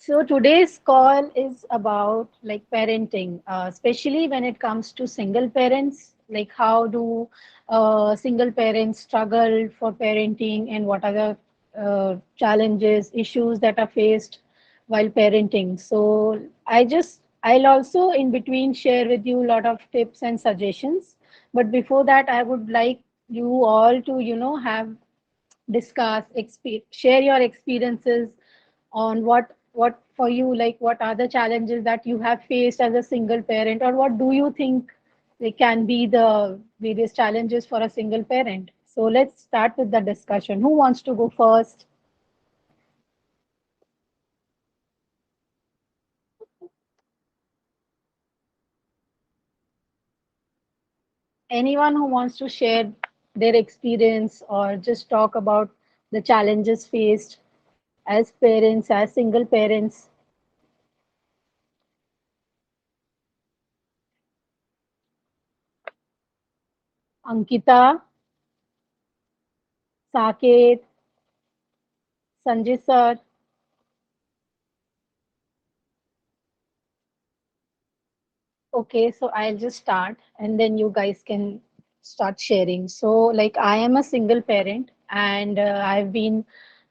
So today's call is about like parenting, especially when it comes to single parents. Like how do single parents struggle for parenting, and what are the challenges, issues that are faced while parenting. So I'll also in between share with you a lot of tips and suggestions. But before that, I would like you all to have discuss, share your experiences on what for you, like what are the challenges that you have faced as a single parent, or what do you think they can be the various challenges for a single parent. So let's start with the discussion. Who wants to go first? Anyone who wants to share their experience or just talk about the challenges faced as parents, as single parents? Ankita, Saket, Sanjay sir. Okay, so I'll just start and then you guys can start sharing. So, like, I am a single parent and I've been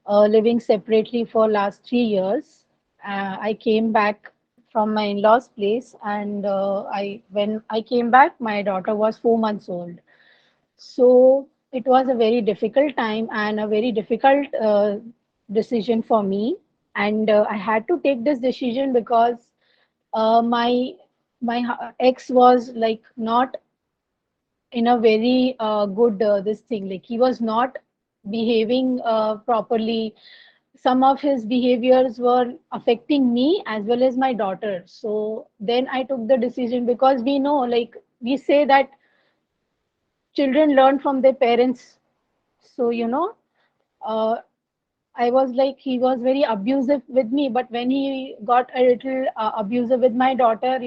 living separately for last 3 years. I came back from my in-laws' place, and when I came back, my daughter was 4 months old. So it was a very difficult time and a very difficult decision for me. And I had to take this decision because my ex was like not in a very good this thing. Like he was not behaving properly. Some of his behaviors were affecting me as well as my daughter. So then I took the decision, because we know, like we say that children learn from their parents. So, uh, I was like, he was very abusive with me, but when he got a little abusive with my daughter,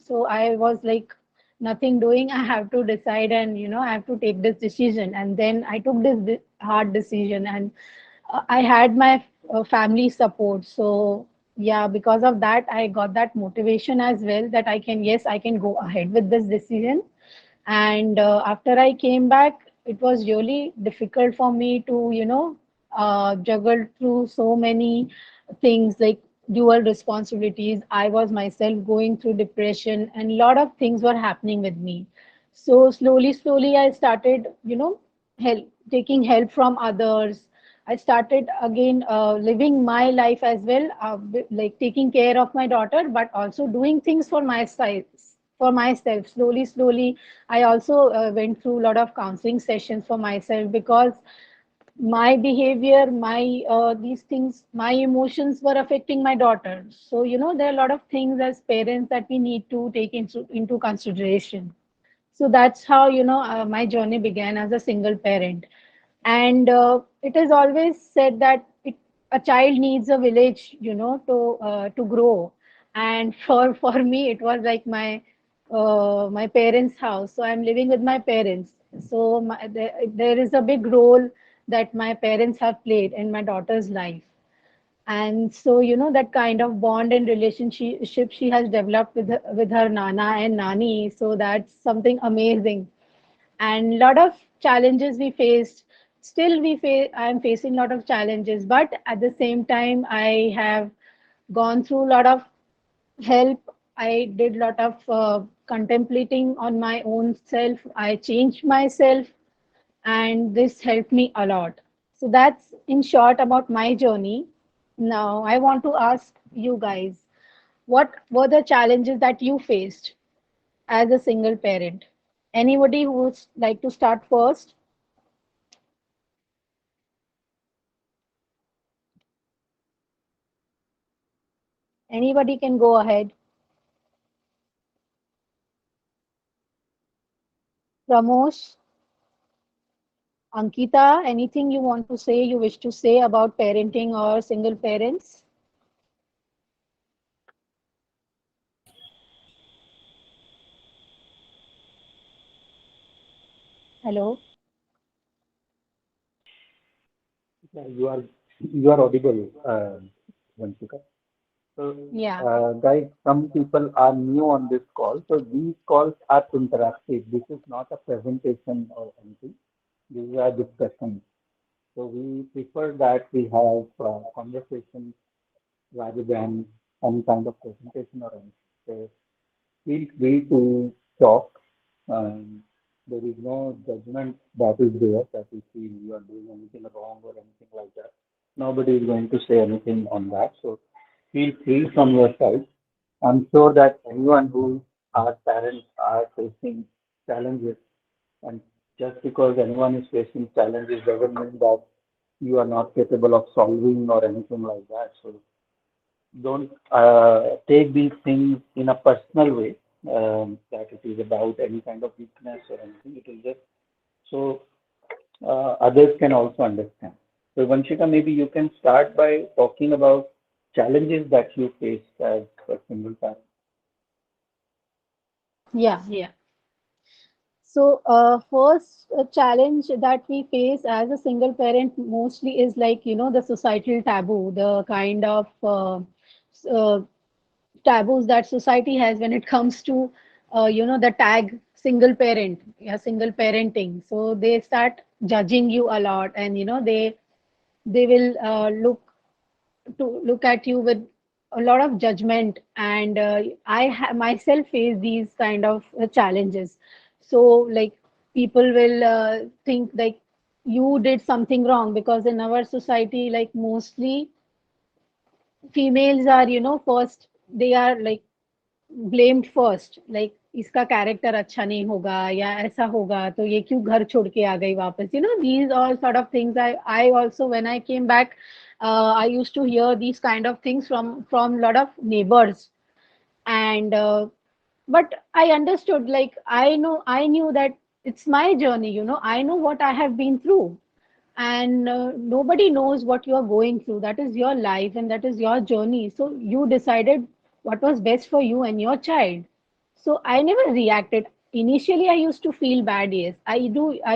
so I was like, nothing doing. I have to decide, and, I have to take this decision. And then I took this hard decision, and I had my family support. So, yeah, because of that, I got that motivation as well, that yes, I can go ahead with this decision. And after I came back, it was really difficult for me to juggle through so many things, like dual responsibilities. I was myself going through depression, and a lot of things were happening with me. So slowly I started help taking help from others. I started again living my life as well, like taking care of my daughter, but also doing things for myself. Slowly, I also went through a lot of counseling sessions for myself, because my behavior, my these things, my emotions were affecting my daughter. So there are a lot of things as parents that we need to take into consideration. So that's how my journey began as a single parent. And it is always said that a child needs a village, to grow. And for me, it was like my parents' house. So I'm living with my parents. So there is a big role that my parents have played in my daughter's life. And so that kind of bond and relationship she has developed with her nana and nani. So that's something amazing. And a lot of challenges we faced. Still we face I'm facing a lot of challenges, but at the same time I have gone through a lot of help. I did a lot of contemplating on my own self. I changed myself, and this helped me a lot. So that's in short about my journey. Now I want to ask you guys, what were the challenges that you faced as a single parent? Anybody who would like to start first? Anybody can go ahead. Pramosh, Ankita, anything you want to say, you wish to say about parenting or single parents? Hello. Yeah, you are audible, Vanshika. So, Yeah. guys, some people are new on this call. So these calls are interactive. This is not a presentation or anything. These are discussions. So we prefer that we have conversations rather than any kind of presentation or anything. So feel free to talk. Um, there is no judgment that is there that you feel you are doing anything wrong or anything like that. Nobody is going to say anything on that. So feel free from your side. I'm sure that anyone who our parents are facing challenges, and just because anyone is facing challenges doesn't mean that you are not capable of solving or anything like that. So don't take these things in a personal way, that it is about any kind of weakness or anything. It is just so others can also understand. So, Vanshika, maybe you can start by talking about challenges that you face as a single parent. Yeah, yeah. So, first challenge that we face as a single parent mostly is like, the societal taboo, the kind of uh, taboos that society has when it comes to, the tag single parent, yeah, single parenting. So they start judging you a lot, and they will look at you with a lot of judgment, and myself face these kind of challenges. So like people will think like you did something wrong, because in our society, like mostly females are, first, they are like blamed first, like इसका character अच्छा नहीं होगा या ऐसा होगा तो ये क्यों घर छोड़ के आ गई वापस, these all sort of things. I also, when I came back, I used to hear these kind of things from lot of neighbors. And but I understood, like I knew that it's my journey, I know what I have been through. And nobody knows what you are going through. That is your life and that is your journey. So you decided what was best for you and your child. So I never reacted. Initially I used to feel bad, yes, I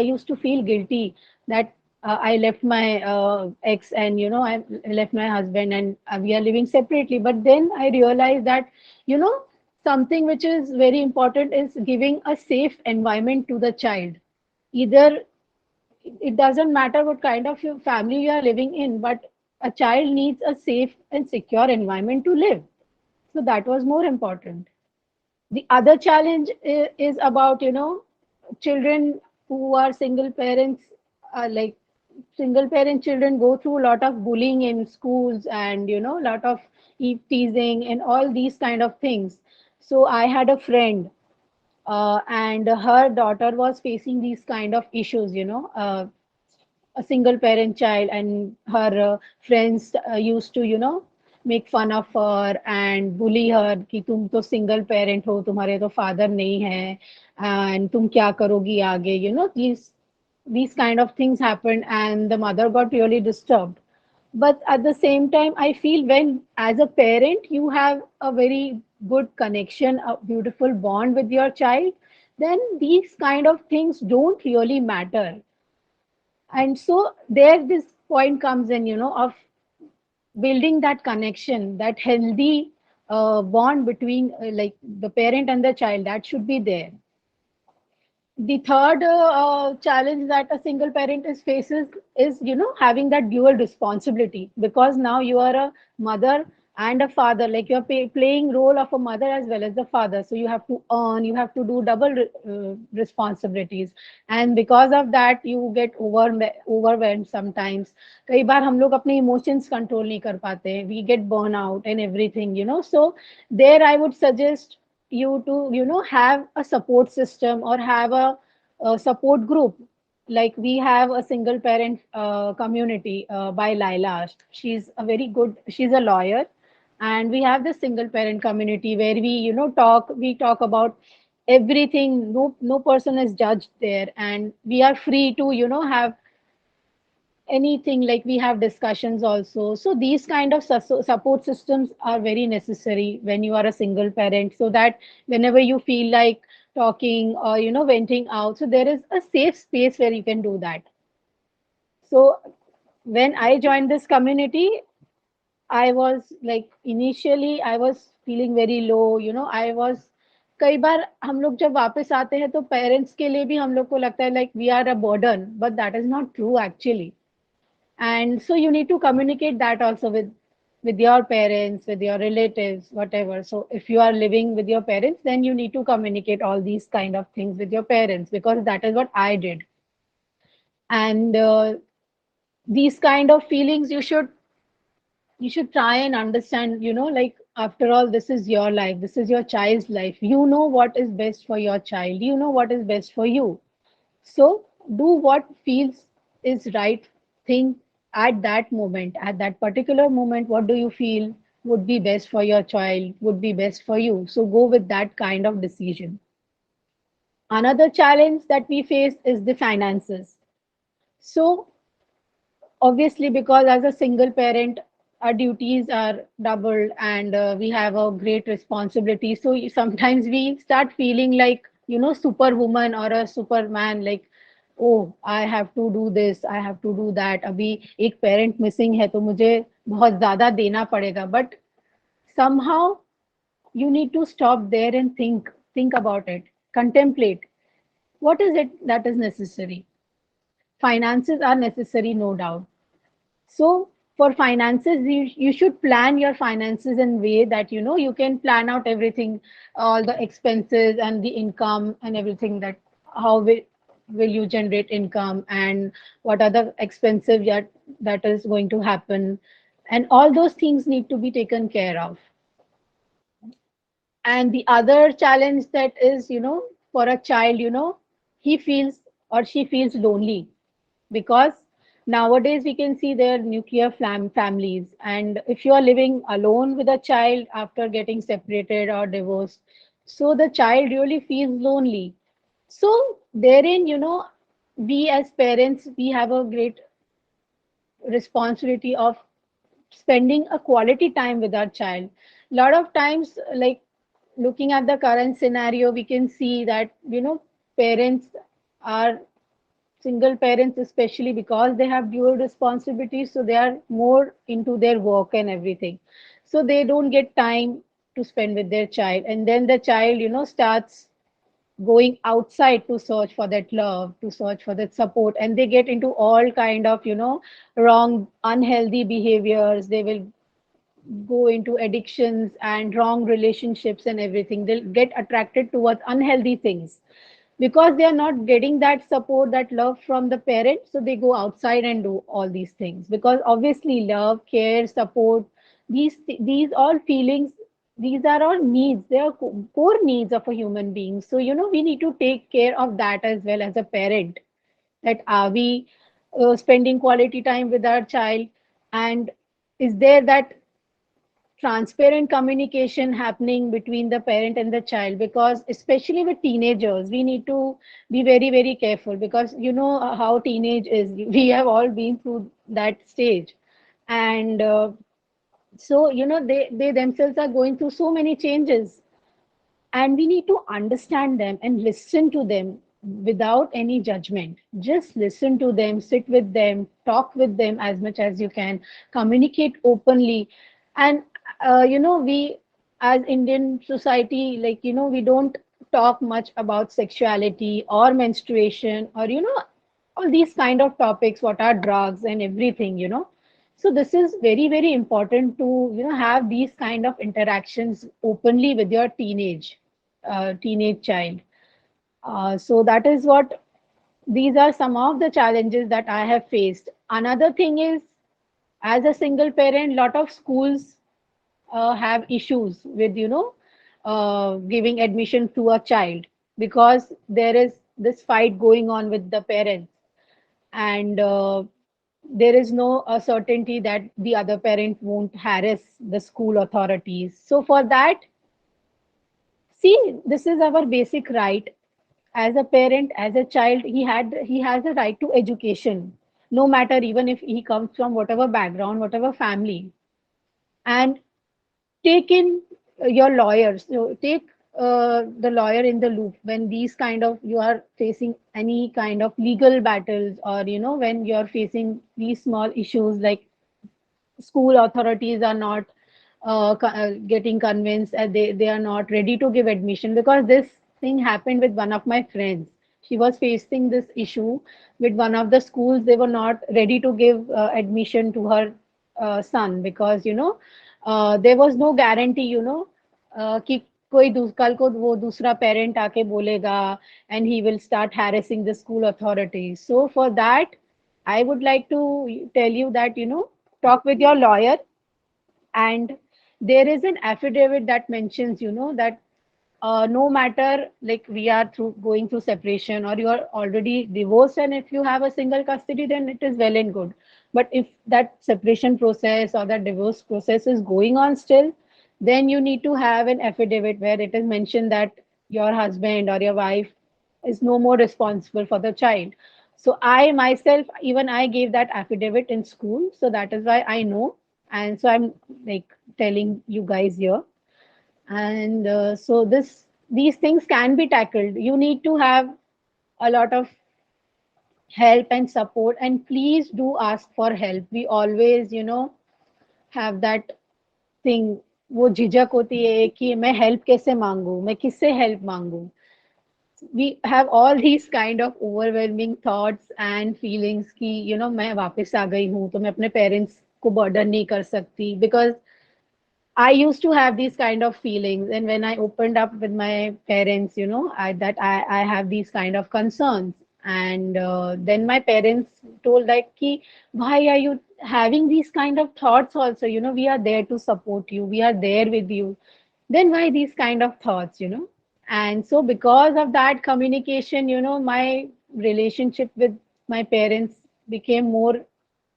used to feel guilty that I left my ex, and I left my husband, and we are living separately. But then I realized that, you know something which is very important is giving a safe environment to the child. Either it doesn't matter what kind of your family you are living in, but a child needs a safe and secure environment to live. So that was more important. The other challenge is about, children who are single parents, like single parent children go through a lot of bullying in schools, and, a lot of teasing and all these kind of things. So I had a friend, and her daughter was facing these kind of issues, a single parent child, and her friends used to, make fun of her and bully her कि तुम तो single parent हो, तुम्हारे तो father नहीं है, and तुम क्या करोगी आगे, these kind of things happened, and the mother got really disturbed. But at the same time, I feel when as a parent you have a very good connection, a beautiful bond with your child, then these kind of things don't really matter. And so there this point comes in, of building that connection, that healthy bond between, like the parent and the child, that should be there. The third challenge that a single parent is faces is, having that dual responsibility, because now you are a mother and a father, like you're playing role of a mother as well as the father. So you have to earn, you have to do double responsibilities, and because of that you get overwhelmed sometimes. कई बार हम लोग अपने emotions control नहीं कर पाते, we get burnout and everything, so there I would suggest you to, have a support system, or have a support group. Like we have a single parent community by Laila. She's a very good, she's a lawyer, and we have this single parent community where we, we talk about everything. No person is judged there, and we are free to, have anything. Like we have discussions also. So these kind of support systems are very necessary when you are a single parent, so that whenever you feel like talking or, venting out, so there is a safe space where you can do that. So when I joined this community, I was like initially I was feeling very low, I was कई बार हम लोग जब वापस आते हैं तो parents के लिए भी हम लोग को लगता है like we are a burden, but that is not true actually. And so you need to communicate that also with your parents, with your relatives, whatever. So if you are living with your parents, then you need to communicate all these kind of things with your parents, because that is what I did. And these kind of feelings you should try and understand, like after all, this is your life, this is your child's life. You know what is best for your child, you know what is best for you. So do what feels is right thing at that moment, at that particular moment. What do you feel would be best for your child, would be best for you? So go with that kind of decision. Another challenge that we face is the finances. So obviously, because as a single parent, our duties are doubled, and we have a great responsibility. So sometimes we start feeling like, superwoman or a superman, like, oh, I have to do this, I have to do that. अभी एक parent missing है तो मुझे बहुत ज़्यादा देना पड़ेगा. But somehow you need to stop there and think about it, contemplate. What is it that is necessary? Finances are necessary, no doubt. So for finances, you should plan your finances in a way that you can plan out everything, all the expenses and the income and everything, that how will you generate income, and what are the expenses that is going to happen, and all those things need to be taken care of. And the other challenge that is, for a child, he feels or she feels lonely, because nowadays we can see their nuclear families, and if you are living alone with a child after getting separated or divorced, so the child really feels lonely. So therein, we as parents, we have a great responsibility of spending a quality time with our child. A lot of times, like looking at the current scenario, we can see that parents are single parents, especially because they have dual responsibilities, so they are more into their work and everything, so they don't get time to spend with their child. And then the child starts going outside to search for that love, to search for that support, and they get into all kind of wrong, unhealthy behaviors. They will go into addictions and wrong relationships and everything. They'll get attracted towards unhealthy things because they are not getting that support, that love from the parent. So they go outside and do all these things, because obviously love, care, support, these all feelings, these are all needs. They are core needs of a human being. So we need to take care of that as well as a parent. That are we spending quality time with our child, and is there that transparent communication happening between the parent and the child? Because especially with teenagers, we need to be very very careful, because how teenage is. We have all been through that stage. And so they themselves are going through so many changes, and we need to understand them and listen to them without any judgment. Just listen to them, sit with them, talk with them as much as you can, communicate openly. And we as Indian society, like we don't talk much about sexuality or menstruation, or all these kind of topics, what are drugs and everything. So this is very very important to have these kind of interactions openly with your teenage child. So that is what, these are some of the challenges that I have faced. Another thing is, as a single parent, lot of schools have issues with giving admission to a child, because there is this fight going on with the parents. And there is no certainty that the other parent won't harass the school authorities. So for that, see, this is our basic right. As a parent, as a child, he has a right to education, no matter even if he comes from whatever background, whatever family. And take in your lawyers. So take the lawyer in the loop when these kind of, you are facing any kind of legal battles, or when you are facing these small issues like school authorities are not getting convinced, and they are not ready to give admission, because this thing happened with one of my friends. She was facing this issue with one of the schools. They were not ready to give admission to her son, because there was no guarantee, कि कोई कल को वो दूसरा parent आके बोलेगा, and he will start harassing the school authorities. So for that, I would like to tell you that, talk with your lawyer. And there is an affidavit that mentions, that no matter, like, we are through going through separation, or you are already divorced, and if you have a single custody, then it is well and good. But if that separation process or that divorce process is going on still, then you need to have an affidavit where it is mentioned that your husband or your wife is no more responsible for the child. So I myself, even I gave that affidavit in school, so that is why I know. And so I'm like telling you guys here. And so these things can be tackled. You need to have a lot of help and support, and please do ask for help. We always, have that thing, वो झिझक होती है कि मैं help कैसे मांगू, मैं किससे हेल्प मांगू. We have all these kind of overwhelming thoughts and feelings कि मैं वापस आ गई हूँ तो मैं अपने पेरेंट्स को बर्डन नहीं कर सकती, because I used to have these kind of feelings, and when I opened up with my parents, I have these kind of concerns, and then my parents told like, "Ki, why are you having these kind of thoughts? Also, we are there to support you. We are there with you. Then why these kind of thoughts?" And so because of that communication, my relationship with my parents became more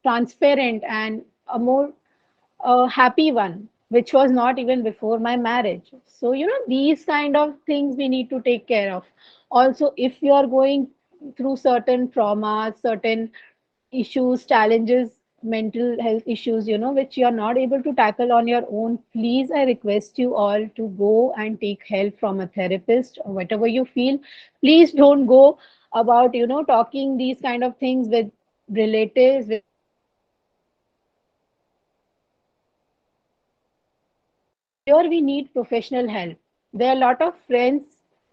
transparent and a happy one, which was not even before my marriage. So, these kind of things we need to take care of. Also, if you are going through certain traumas, certain issues, challenges, mental health issues, which you are not able to tackle on your own, please, I request you all to go and take help from a therapist or whatever you feel. Please don't go about, talking these kind of things with relatives, with here we need professional help. There are a lot of friends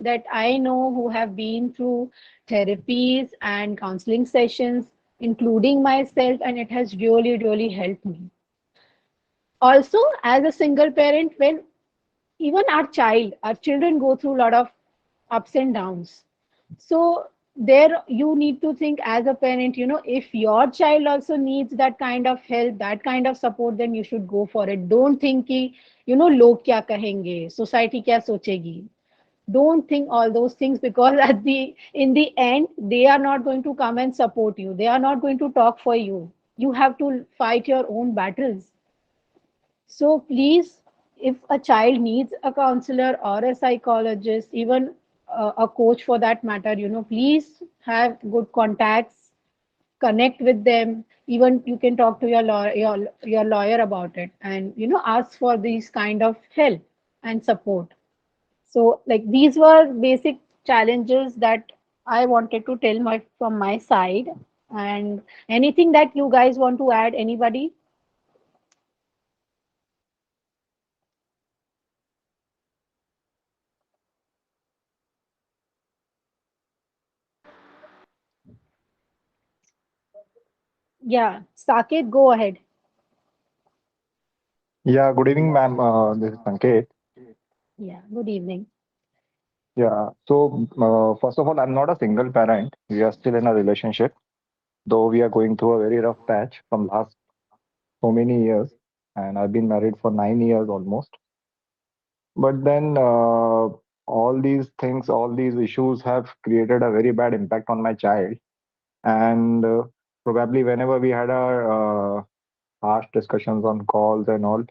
that I know who have been through therapies and counseling sessions, including myself, and it has really, really helped me. Also, as a single parent, when even our children go through a lot of ups and downs. So there you need to think as a parent, if your child also needs that kind of help, that kind of support, then you should go for it. Don't think कि, log kya kahenge, society kya sochegi. Don't think all those things, because in the end, they are not going to come and support you. They are not going to talk for you. You have to fight your own battles. So please, if a child needs a counselor or a psychologist, even a coach for that matter, please have good contacts, connect with them. Even you can talk to your lawyer about it, and ask for these kind of help and support. So like these were basic challenges that I wanted to tell my from my side. And anything that you guys want to add, anybody? Yeah, Saket, go ahead. Yeah, good evening, ma'am. This is Sanket. Yeah, good evening. Yeah, so first of all, I'm not a single parent. We are still in a relationship, though we are going through a very rough patch from last so many years. And I've been married for 9 years almost. But then all these things, all these issues have created a very bad impact on my child. And probably whenever we had our harsh discussions on calls and all.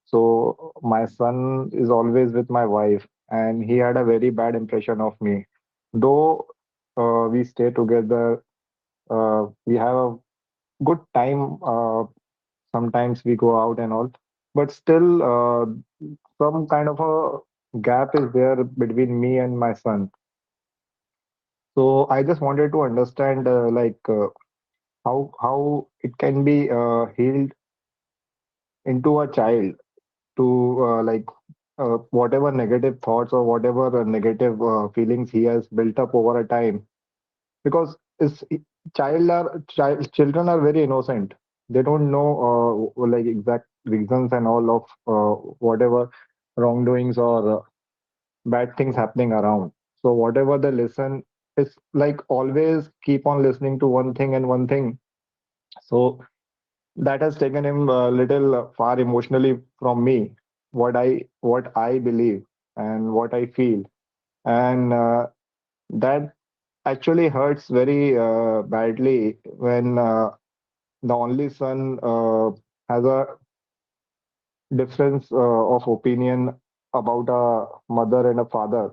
So my son is always with my wife, and he had a very bad impression of me. Though we stay together, we have a good time. Sometimes we go out and all, but still, some kind of a gap is there between me and my son. So I just wanted to understand, how it can be healed into a child to whatever negative thoughts or whatever negative feelings he has built up over a time. Because children are very innocent. They don't know like exact reasons and all of whatever wrongdoings or bad things happening around. So whatever they listen is like always keep on listening to one thing and one thing. So that has taken him a little far emotionally from me, what I believe and what I feel. And that actually hurts very badly when the only son has a difference of opinion about a mother and a father.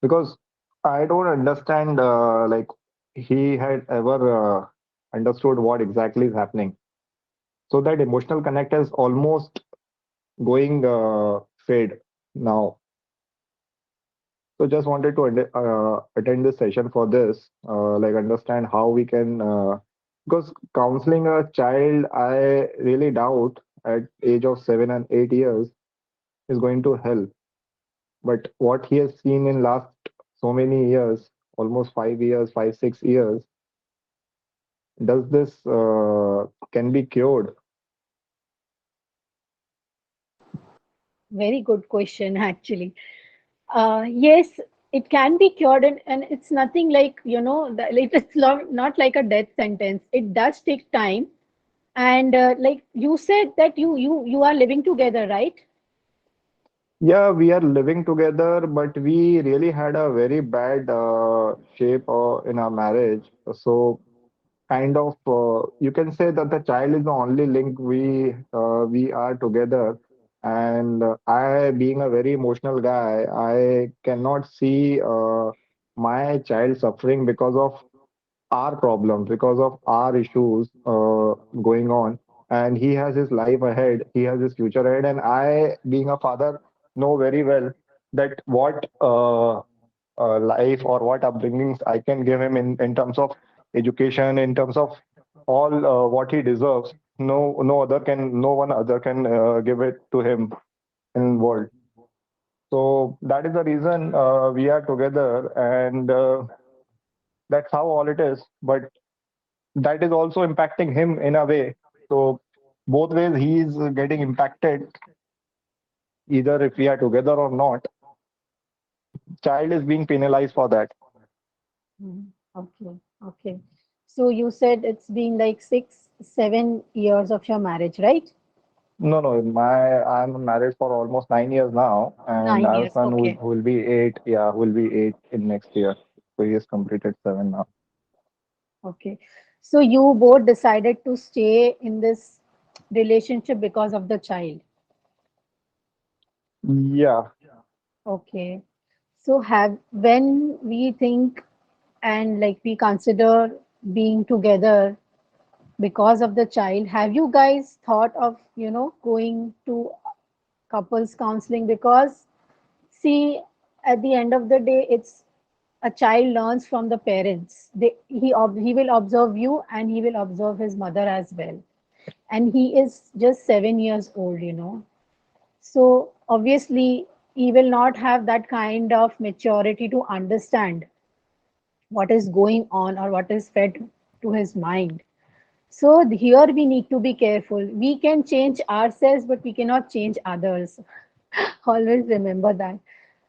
Because I don't understand like he had ever understood what exactly is happening. So that emotional connect is almost going fade now. So just wanted to attend this session for this, like understand how we can, because counseling a child, I really doubt at age of 7 and 8 years is going to help. But what he has seen in last so many years, almost 5 years, 5, 6 years, does this can be cured? Very good question, actually. Yes, it can be cured, and it's nothing like, it's not like a death sentence. It does take time. And like you said that you are living together, right? Yeah, we are living together, but we really had a very bad shape in our marriage. So kind of you can say that the child is the only link we are together. And I, being a very emotional guy, I cannot see my child suffering because of our problems, because of our issues going on. And he has his life ahead, he has his future ahead, and I, being a father, know very well that what life or what upbringings I can give him in terms of education, in terms of all what he deserves. No one other can give it to him in world. So that is the reason we are together, and that's how all it is. But that is also impacting him in a way. So both ways he is getting impacted, either if we are together or not. Child is being penalized for that. Mhm. Okay, okay. So you said it's been like 6, 7 years of your marriage, right? No, no, I'm married for almost 9 years now, and Nine our years. son Okay, who will be eight. Yeah, who will be eight in next year. So he has completed 7 now. okay. So you both decided to stay in this relationship because of the child. Yeah. Okay. So have when we think and like we consider being together because of the child, have you guys thought of, going to couples counseling? Because see, at the end of the day, it's a child learns from the parents. He will observe you and he will observe his mother as well. And he is just 7 years old. So obviously, he will not have that kind of maturity to understand what is going on or what is fed to his mind. So here we need to be careful. We can change ourselves, but we cannot change others. Always remember that.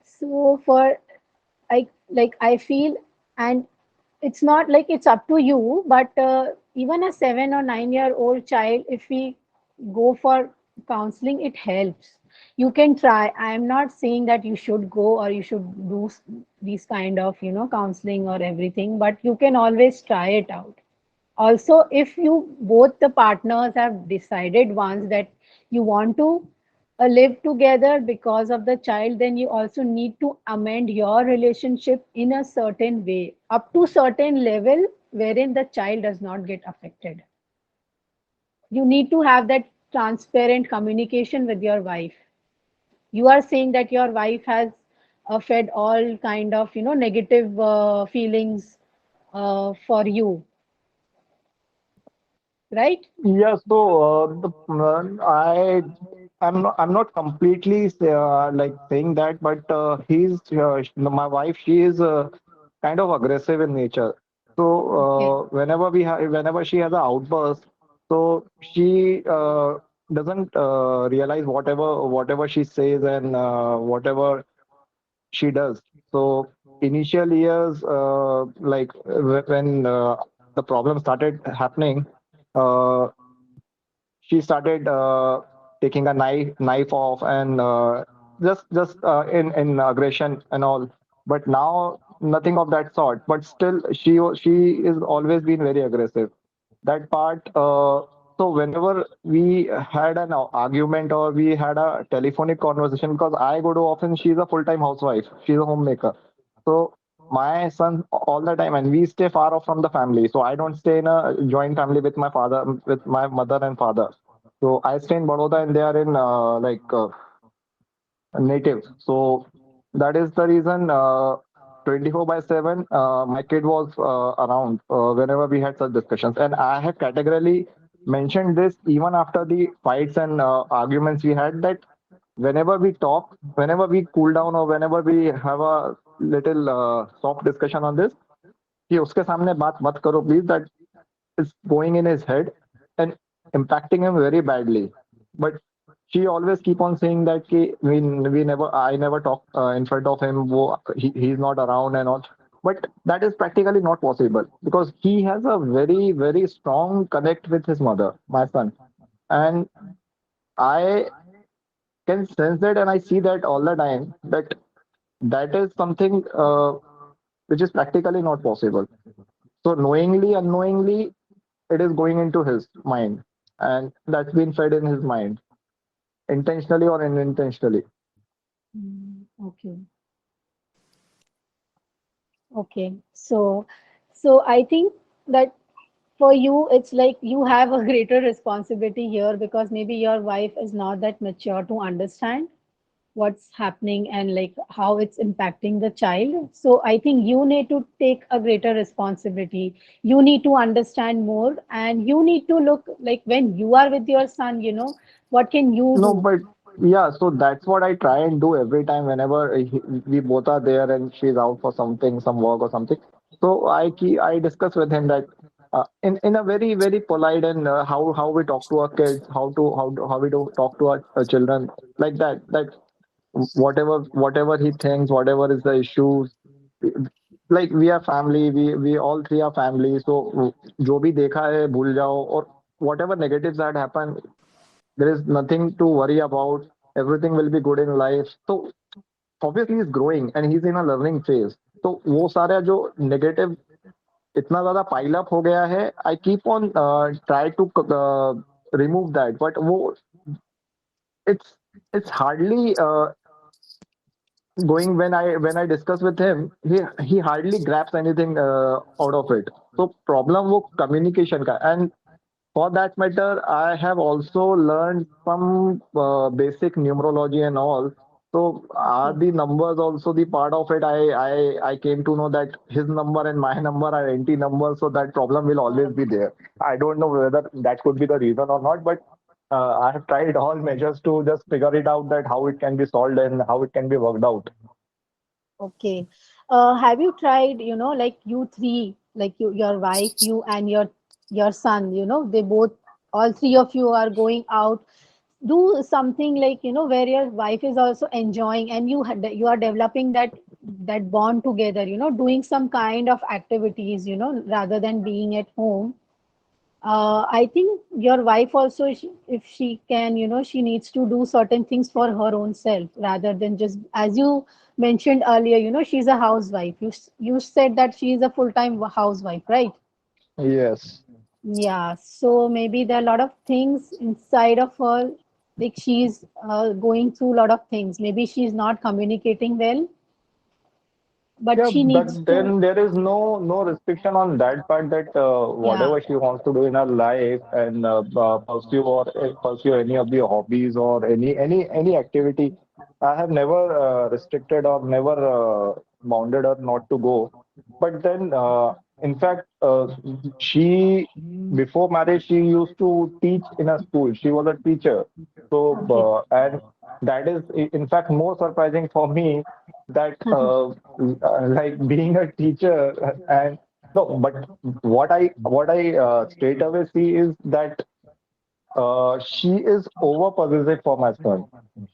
So for I feel, and it's not like it's up to you, but even a 7 or 9 year old child, if we go for counseling, it helps. You can try. I am not saying that you should go or you should do these kind of counseling or everything, but you can always try it out. Also, if you both the partners have decided once that you want to live together because of the child, then you also need to amend your relationship in a certain way up to certain level wherein the child does not get affected. You need to have that transparent communication with your wife. You are saying that your wife has fed all kind of negative feelings for you, right? Yeah, so I'm not completely like saying that, but my wife. She is kind of aggressive in nature. So Okay. whenever she has an outburst, so she doesn't realize whatever she says and whatever she does. So initial years, when the problem started happening. Uh, she started taking a knife off and just in aggression and all, but now nothing of that sort, but still she is always been very aggressive, that part. So whenever we had an argument or we had a telephonic conversation, because I go to office, she's a full-time housewife, she's a homemaker. So my son all the time, and we stay far off from the family. So I don't stay in a joint family with my father, with my mother and father. So I stay in Baroda and they are in native. So that is the reason 24 by 7, my kid was around whenever we had such discussions. And I have categorically mentioned this even after the fights and arguments we had, that whenever we talk, whenever we cool down, or whenever we have a little soft discussion on this, कि उसके सामने बात मत करो please, that is going in his head and impacting him very badly. But she always keep on saying that ki, we never I never talk in front of him, he's not around and all. But that is practically not possible, because he has a very strong connect with his mother, my son. And I can sense that, and I see that all the time, that that is something which is practically not possible. So knowingly, unknowingly, it is going into his mind, and that's been fed in his mind, intentionally or unintentionally. Okay. Okay. So I think that for you, it's like you have a greater responsibility here because maybe your wife is not that mature to understand what's happening and like how it's impacting the child. So I think you need to take a greater responsibility. You need to understand more and you need to look like when you are with your son, what can you No, do? but yeah, so that's what I try and do every time whenever we both are there and she's out for something, some work or something. So I discuss with him that in a very polite, and how we talk to our kids, how we do talk to our children, like that whatever he thinks, whatever is the issues, like we are family, we all three are family. So जो भी देखा है भूल जाओ, or whatever negatives that happen, there is nothing to worry about. Everything will be good in life. So obviously he's growing and he's in a learning phase. तो वो सारा जो negative इतना ज्यादा pile up हो गया है, I keep on try to remove that, but वो it's hardly going. When I discuss with him, he hardly grabs anything out of it. So problem wo communication ka. And for that matter, I have also learned some basic numerology and all. So are Okay. the numbers also the part of it? I came to know that his number and my number are anti numbers, so that problem will always be there. I don't know whether that could be the reason or not, but I have tried all measures to just figure it out, that how it can be solved and how it can be worked out. Okay. Have you tried, like you three, like your wife, you and your son, they both, all three of you are going out, do something like, where your wife is also enjoying and you are developing that bond together, doing some kind of activities, rather than being at home. I think your wife also, if she can, she needs to do certain things for her own self rather than just, as you mentioned earlier, she's a housewife. You said that she is a full-time housewife, right? Yes. Yeah. So maybe there are a lot of things inside of her, like she's going through a lot of things. Maybe she's not communicating well, but Yeah, she needs but to, then there is no restriction on that part, that yeah. whatever she wants to do in her life and pursue any of the hobbies or any activity. I have never restricted or never bounded her not to go. But then in fact, she before marriage she used to teach in a school. She was a teacher. So Okay. and that is in fact more surprising for me that like being a teacher and no, but what I straight away see is that she is over possessive for my son.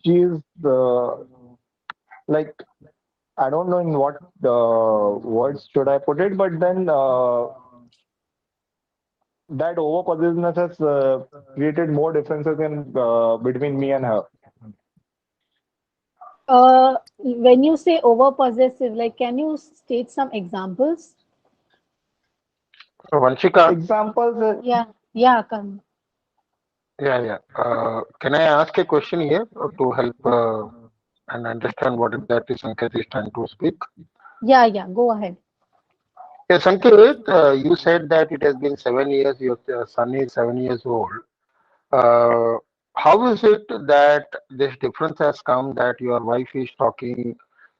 She is like I don't know in what words should I put it, but then that over possessiveness has created more differences in between me and her. When you say over possessive, like, can you state some examples? So Vanshika, Examples, Yeah, yeah, come. yeah, yeah. Can I ask a question here to help and understand what exactly Sanket is trying to speak? Yeah, yeah, go ahead. Yeah, Sanket, you said that it has been 7 years. Your son is 7 years old. Uh, how is it that this difference has come that your wife is talking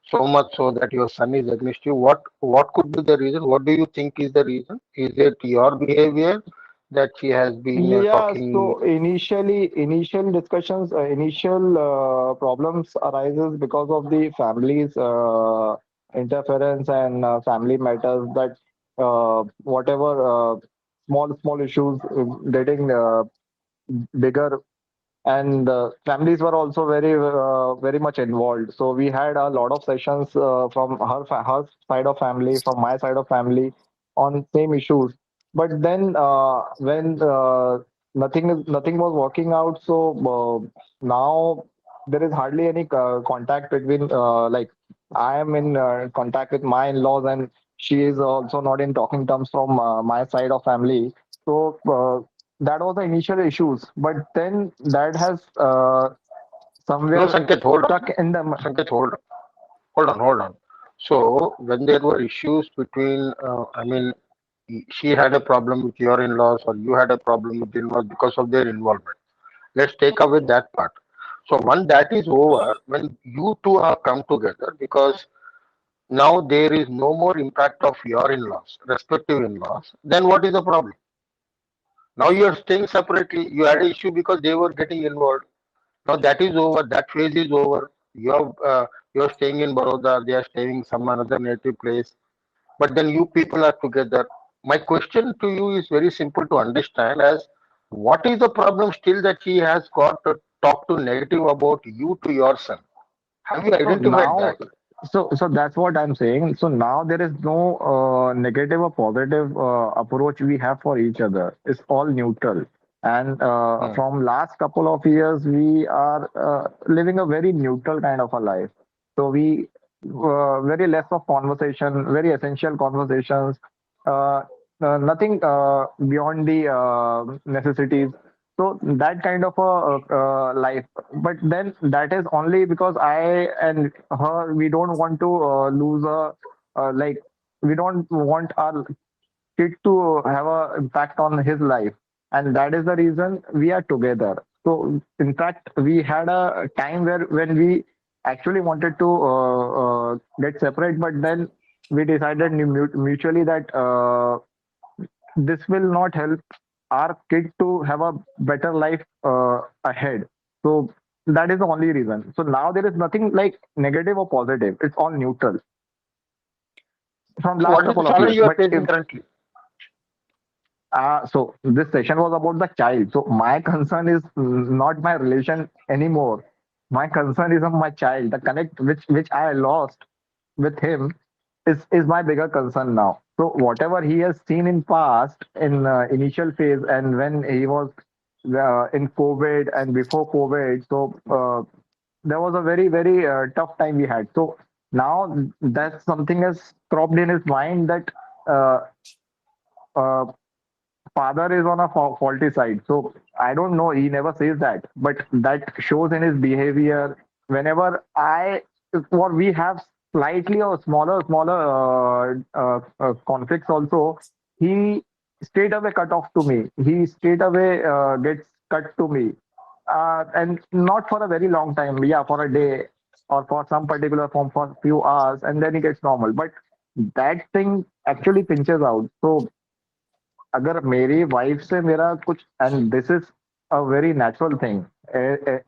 so much so that your son is against you? What could be the reason? What do you think is the reason? Is it your behavior that she has been yeah. talking? So initial discussions, initial problems arises because of the family's interference and family matters that whatever small issues getting bigger and families were also very much involved, so we had a lot of sessions from her side of family, from my side of family on same issues. But then when nothing was working out, so now there is hardly any contact between like I am in contact with my in-laws and she is also not in talking terms from my side of family. So that was the initial issues, but then that has No, somewhere Sanket, hold on. stuck in the Sanket, hold on. So when there were issues between, she had a problem with your in-laws or you had a problem with in-laws because of their involvement. Let's take away that part. So once that is over, when you two have come together, because now there is no more impact of your in-laws, respective in-laws, then what is the problem? Now you are staying separately. You had an issue because they were getting involved. Now that is over. That phase is over. You're staying in Baroda. They are staying some another native place. But then you people are together. My question to you is very simple to understand as what is the problem still that she has got to talk to negative about you to your son? Have you so identified now that? so that's what I'm saying. So now there is no negative or positive approach we have for each other. It's all neutral. And Hmm. from last couple of years, we are living a very neutral kind of a life. So we very less of conversation, very essential conversations, uh, nothing beyond the necessities. So that kind of a life, but then that is only because I and her, we don't want to lose a like we don't want our kid to have a impact on his life, and that is the reason we are together. So in fact we had a time where when we actually wanted to get separate, but then we decided mutually that this will not help our kid to have a better life ahead. So that is the only reason. So now there is nothing like negative or positive. It's all neutral from So last what is the couple of challenge years. you are But facing if currently? so this session was about the child. So my concern is not my relation anymore. My concern is on my child. The connect which I lost with him is my bigger concern now. So whatever he has seen in past in initial phase and when he was in COVID and before COVID, so there was a very tough time we had. So now that something has cropped in his mind that uh, uh, father is on a faulty side. So I don't know. He never says that, but that shows in his behavior. Whenever or we have slightly or smaller conflicts also, he straight away cut off to me. He straight away gets cut to me, and not for a very long time. Yeah, for a day or for some particular form for few hours, and then he gets normal. But that thing actually pinches out. So अगर मेरी wife से मेरा कुछ, and this is a very natural thing,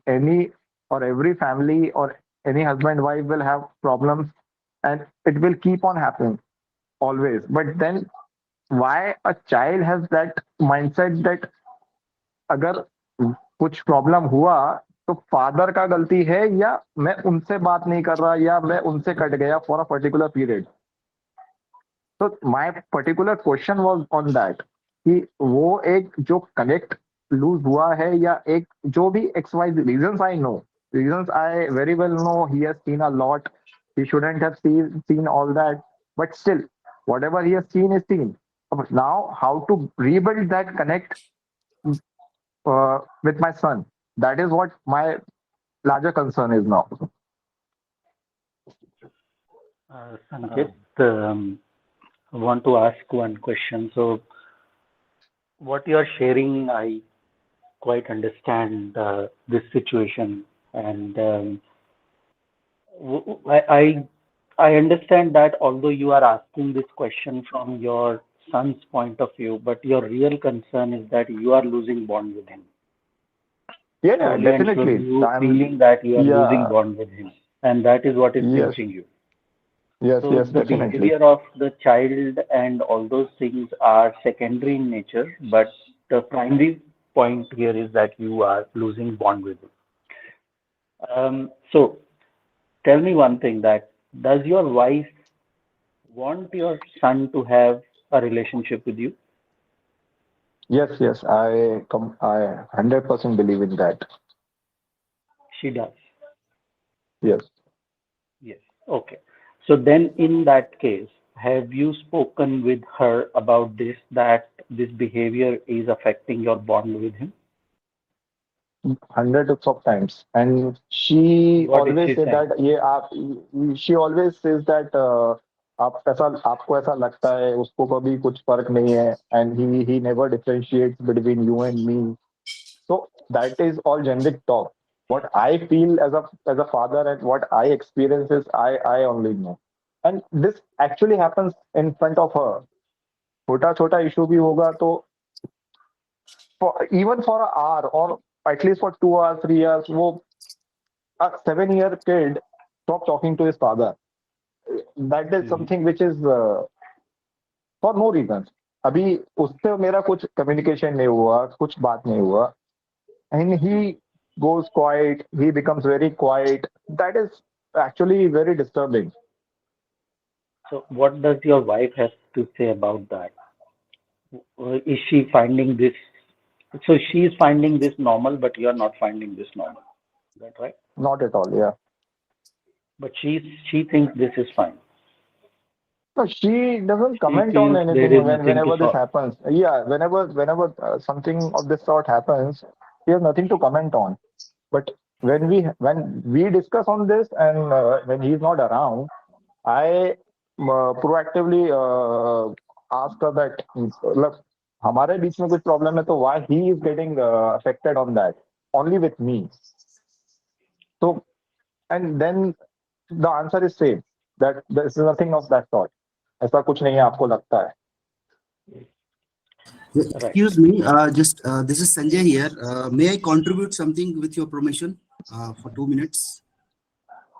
any or every family or any husband wife will have problems, and it will keep on happening always. But then why a child has that mindset that अगर कुछ problem हुआ तो father का गलती है, या मैं उनसे बात नहीं कर रहा, या मैं उनसे कट गया फॉर अ पर्टिकुलर पीरियड. तो my particular question was on that कि वो एक जो कनेक्ट लूज हुआ है, या एक जो भी X Y reasons, I know reasons, I very well know he has seen a lot, he shouldn't have seen all that, but still whatever he has seen is seen. Now how to rebuild that connect with my son, that is what my larger concern is now. Sanket, I want to ask one question. So, what you are sharing, I quite understand this situation, and I understand that although you are asking this question from your son's point of view, but your real concern is that you are losing bond with him. Yeah, Slowly and definitely. slowly you feeling that you are losing Yeah. bond with him, and that is what is Yes. pinching you. Yes. So Yes. the Definitely. behavior of the child and all those things are secondary in nature, but the primary point here is that you are losing bond with him. So tell me one thing, that does your wife want your son to have a relationship with you? Yes. Yes. I 100% believe in that. She does. Yes. Yes. Okay. So then in that case, have you spoken with her about this, that this behavior is affecting your bond with him? Hundreds of times, and she What is always she say saying? that ये आप, she always says that आप ऐसा, आपको ऐसा लगता है, उसको कभी कुछ फर्क नहीं है, and he never differentiates between you and me. So that is all generic talk. What I feel as a father and what I experience is I only know, and this actually happens in front of her. छोटा छोटा issue भी होगा तो even for an hour, or at least for 2 hours, 3 hours, वो a 7-year kid stop talking to his father. That is something which is for no reason. अभी उससे मेरा कुछ communication नहीं हुआ, कुछ बात नहीं हुआ, and he goes quiet, he becomes very quiet. That is actually very disturbing. So what does your wife have to say about that? Is she finding this? So she is finding this normal, but you are not finding this normal. Is that right? Not at all, yeah. But she thinks this is fine. No, she doesn't She comment on feels there anything is nothing to whenever this solve. happens. Yeah, whenever something of this sort happens, she has nothing to comment on. But when we discuss on this, and when he's not around, I proactively ask her that, look, हमारे बीच में कुछ problem है, तो why he is getting affected on that only with me. So, and then the answer is same, that there is nothing of that sort. ऐसा कुछ नहीं है, आपको लगता है. Excuse me, just this is Sanjay here. May I contribute something with your permission for 2 minutes?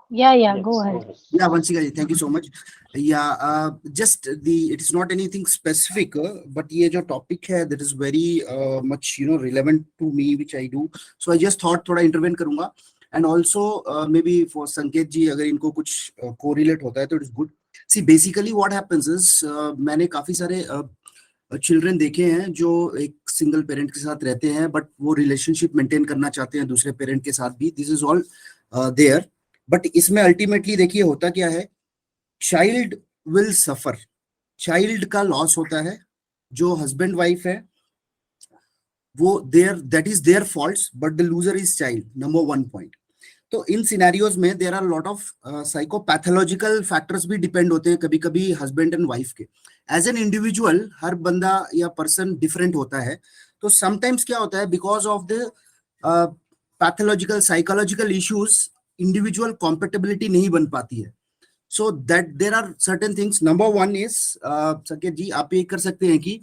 Yeah, Yes, go ahead. Yeah, Vanshika ji, thank you so much. Yeah, just it is not anything specific, but ये जो topic है, that is very much relevant to me, which I do. So I just thought थोड़ा intervene करूँगा, and also maybe for Sanket ji, अगर इनको कुछ correlate होता है तो it is good. See, basically what happens is मैंने काफी सारे चिल्ड्रन देखे हैं जो एक सिंगल पेरेंट के साथ रहते हैं, बट वो रिलेशनशिप मेंटेन करना चाहते हैं दूसरे पेरेंट के साथ भी. This is all there, but इसमें अल्टीमेटली देखिए होता क्या है, चाइल्ड विल सफर, चाइल्ड का लॉस होता है. जो हस्बैंड वाइफ है वो that is their faults, but the loser is child, number 1 point. तो इन सिनेरियोज में there are lot of psychopathological factors भी डिपेंड होते हैं कभी कभी हस्बैंड एंड वाइफ के. एज एन इंडिविजुअल हर बंदा या पर्सन डिफरेंट होता है, तो समटाइम्स क्या होता है, because of the pathological psychological issues individual compatibility नहीं बन पाती है. So that there are certain things. Number one is, Saket ji, आप ये कर सकते हैं कि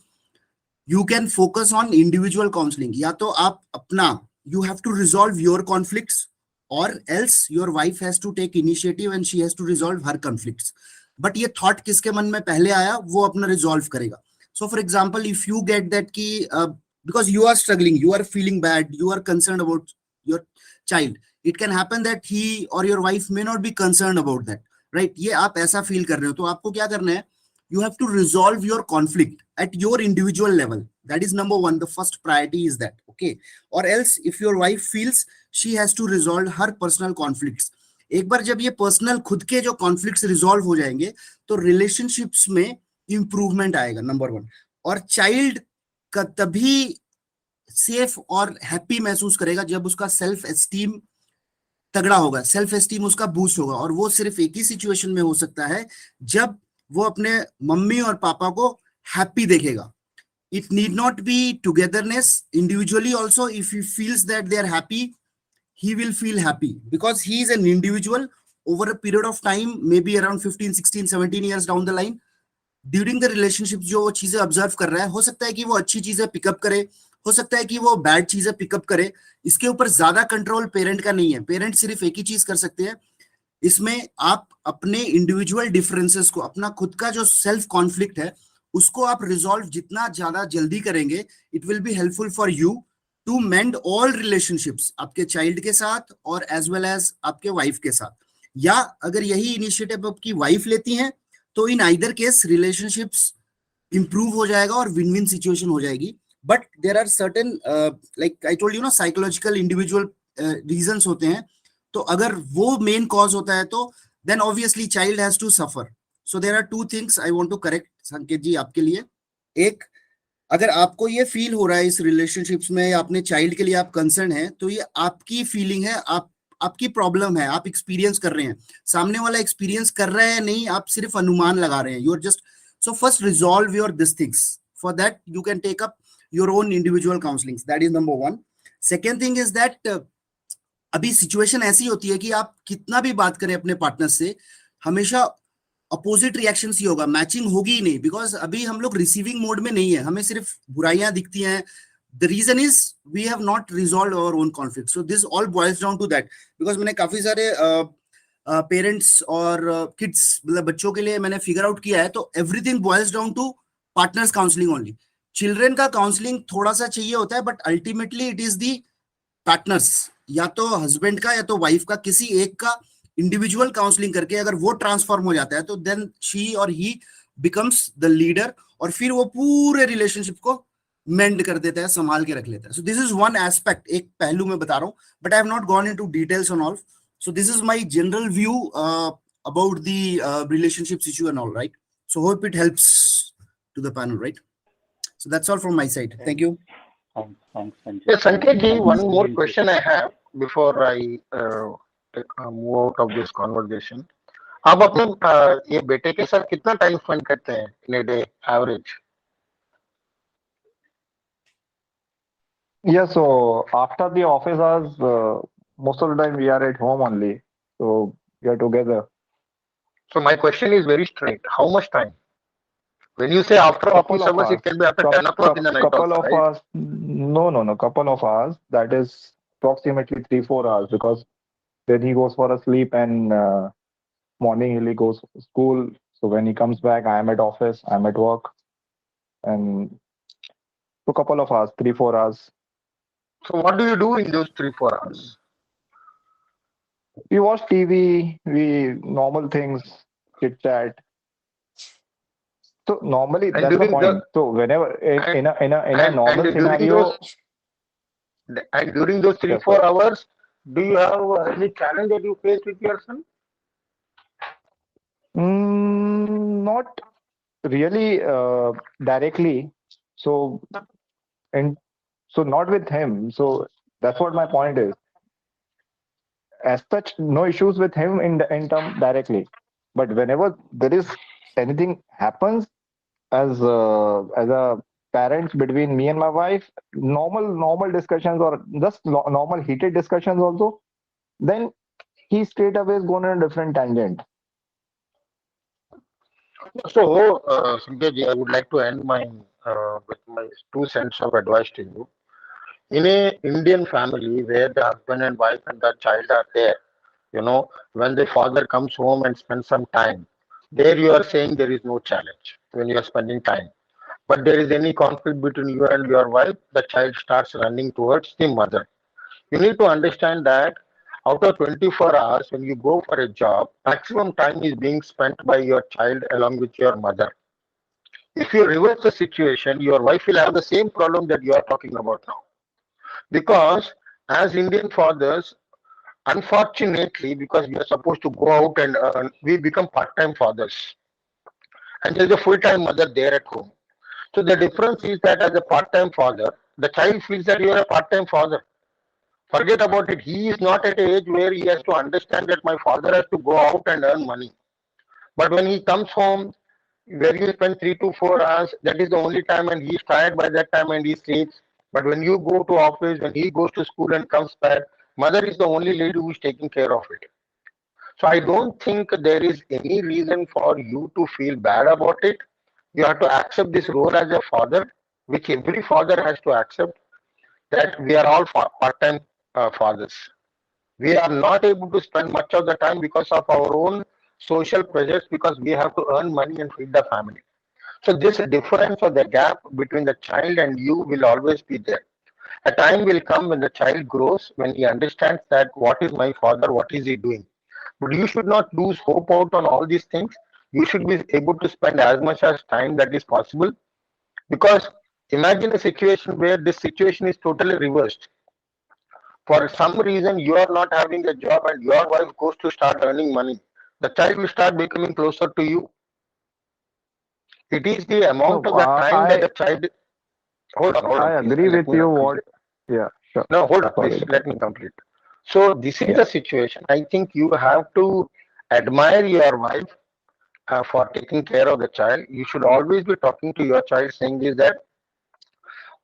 you can focus on individual counseling. या तो आप अपना, you have to resolve your conflicts, or else your wife has to take initiative and she has to resolve her conflicts. But ये thought किसके मन में पहले आया वो अपना resolve करेगा. So for example, if you get that कि because you are struggling, you are feeling bad, you are concerned about your child, it can happen that he or your wife may not be concerned about that, right? ये आप ऐसा feel कर रहे हो, तो आपको क्या करना है? You have to resolve your conflict at your individual level. That is number one. The first priority is that, okay? Or else, if your wife feels she has to resolve her personal conflicts, एक बार जब ये personal खुद के जो conflicts resolve हो जाएंगे तो relationships में इंप्रूवमेंट आएगा, नंबर वन. और चाइल्ड का तभी सेफ और हैप्पी महसूस करेगा जब उसका सेल्फ एस्टीम तगड़ा होगा, सेल्फ एस्टीम उसका बूस्ट होगा. और वो सिर्फ एक ही सिचुएशन में हो सकता है जब वो अपने मम्मी और पापा को हैप्पी देखेगा. It need not be togetherness. Individually also, if he feels that they are happy, he will feel happy because he is an individual. Over a period of time, maybe around 15, 16, 17 years down the line, during the relationship जो वो चीजें observe कर रहा है, हो सकता है कि वो अच्छी चीजें पिकअप करे, हो सकता है कि वो बैड चीजें पिकअप करे. इसके ऊपर ज्यादा कंट्रोल पेरेंट का नहीं है. पेरेंट सिर्फ एक ही चीज कर सकते हैं, इसमें आप अपने इंडिविजुअल डिफरेंसेस को, अपना खुद का जो सेल्फ कॉन्फ्लिक्ट है उसको आप रिजॉल्व जितना ज्यादा जल्दी करेंगे, it will be helpful for you to mend all relationships, आपके चाइल्ड के साथ और एज वेल एज आपके वाइफ के साथ. या अगर यही इनिशिएटिव आपकी वाइफ लेती हैं तो in either case relationships improve हो जाएगा और विन विन सिचुएशन हो जाएगी. But there are certain, like I told you ना, साइकोलॉजिकल इंडिविजुअल रीजंस होते हैं. तो अगर वो मेन कॉज होता है तो then obviously child has to suffer. So there are two things I want to correct Sanket ji आपके लिए. एक, अगर आपको ये फील हो रहा है इस रिलेशनशिप्स में या अपने चाइल्ड के लिए आप कंसर्न है, तो ये आपकी फीलिंग है, आपकी प्रॉब्लम है, आप एक्सपीरियंस कर रहे हैं. सामने वाला एक्सपीरियंस कर रहा है नहीं, आप सिर्फ अनुमान लगा रहे हैं. You are just, so first resolve your this things. For that you can take up your own individual counselling. That is number one. Second thing is that अभी सिचुएशन ऐसी होती है कि आप कितना भी बात करें अपने पार्टनर से, हमेशा अपोजिट रिएक्शंस ही होगा, मैचिंग होगी ही नहीं. बिकॉज अभी हम लोग रिसीविंग मोड में नहीं है, हमें सिर्फ बुराइयां दिखती हैं. The reason is we have not resolve our own conflict. So this all boils down to that. Because मैंने काफी सारे पेरेंट्स और किड्स, मतलब बच्चों के लिए मैंने फिगर आउट किया है, तो everything boils down to partners counselling only. Children का काउंसलिंग थोड़ा सा चाहिए होता है, but ultimately it is the partners, या तो हस्बैंड का या तो वाइफ का, किसी एक का इंडिविजुअल काउंसलिंग करके अगर वो ट्रांसफॉर्म हो जाता है तो देन शी और ही बिकम्स द लीडर, और फिर वो पूरे रिलेशनशिप को मेंड कर देता है, संभाल के रख लेता है. So this is one aspect, एक पहलू मैं बता रहा हूँ, but I have not gone into details on all. So this is my general view about the relationships issue and all, right? So hope it helps to the panel, right? So that's all from my side. Thank you. Thanks. Yes, Sanket ji, one more question I have before I move out of this conversation. आप अपने ये बेटे के साथ कितना time spend करते हैं in a day average? Yeah, so after the office hours, most of the time we are at home only. So we are together. So my question is very straight. How much time? When you say after Couple office of hours, hours. it can be after 10 o'clock in the night Couple also, of right? hours. No. Couple of hours. That is approximately 3-4 hours, because then he goes for a sleep and morning he goes to school. So when he comes back, I am at office, I am at work, and so couple of hours, 3-4 hours. So what do you do in those 3-4 hours? We watch TV, we normal things, chit chat. So normally And that's the during point. So whenever in a normal scenario, during those 3-4 yes, sir. hours, do you have any challenge that you face with your son? Not really directly. So and so not with him. So that's what my point is. As such, no issues with him in term directly. But whenever there is anything happens as a parents between me and my wife, normal discussions or just normal heated discussions also, then he straight away is going on a different tangent. So, Sanjay, I would like to end my with my 2 cents of advice to you. In a Indian family where the husband and wife and the child are there, when the father comes home and spends some time, there you are saying there is no challenge when you are spending time. But there is any conflict between you and your wife, the child starts running towards the mother. You need to understand that out of 24 hours, when you go for a job, maximum time is being spent by your child along with your mother. If you reverse the situation, your wife will have the same problem that you are talking about now. Because as Indian fathers, unfortunately, because we are supposed to go out and earn, we become part-time fathers. And there is a full-time mother there at home. So the difference is that as a part-time father, the child feels that you are a part-time father. Forget about it. He is not at an age where he has to understand that my father has to go out and earn money. But when he comes home, where you spend 3 to 4 hours, that is the only time, and he's tired by that time and he sleeps. But when you go to office, when he goes to school and comes back, mother is the only lady who is taking care of it. So I don't think there is any reason for you to feel bad about it. You have to accept this role as a father, which every father has to accept, that we are all part-time fathers. We are not able to spend much of the time because of our own social pressures, because we have to earn money and feed the family. So this difference or the gap between the child and you will always be there. A time will come when the child grows, when he understands that what is my father, what is he doing. But you should not lose hope out on all these things. You should be able to spend as much as time that is possible, because imagine a situation where this situation is totally reversed. For some reason, you are not having a job and your wife goes to start earning money. The child will start becoming closer to you. It is the amount No, of the time that the child. Hold on, I please. agree Let with me you. What? complete. Yeah, sure. No, hold on, Sorry. please. Let me complete. So this is Yeah. the situation. I think you have to admire your wife for taking care of the child. You should always be talking to your child, saying is that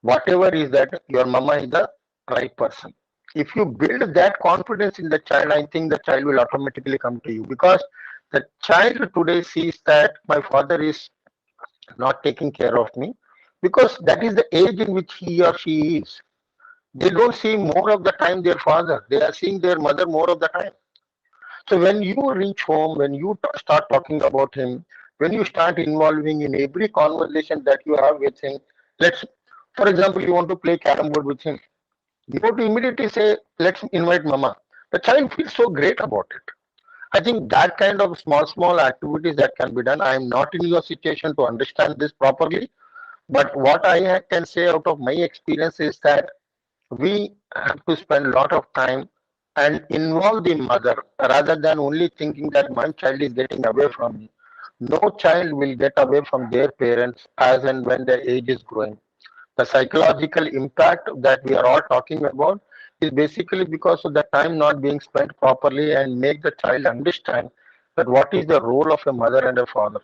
whatever is that your mama is the right person. If you build that confidence in the child, I think the child will automatically come to you, because the child today sees that my father is not taking care of me, because that is the age in which he or she is. They don't see more of the time their father, they are seeing their mother more of the time. So when you reach home, when you start talking about him, when you start involving in every conversation that you have with him, let's, for example, you want to play carrom board with him, you have to immediately say, let's invite mama. The child feels so great about it. I think that kind of small activities that can be done. I am not in your situation to understand this properly, but what I can say out of my experience is that we have to spend a lot of time and involve the mother, rather than only thinking that my child is getting away from me. No child will get away from their parents as and when their age is growing. The psychological impact that we are all talking about is basically because of the time not being spent properly, and make the child understand that what is the role of a mother and a father.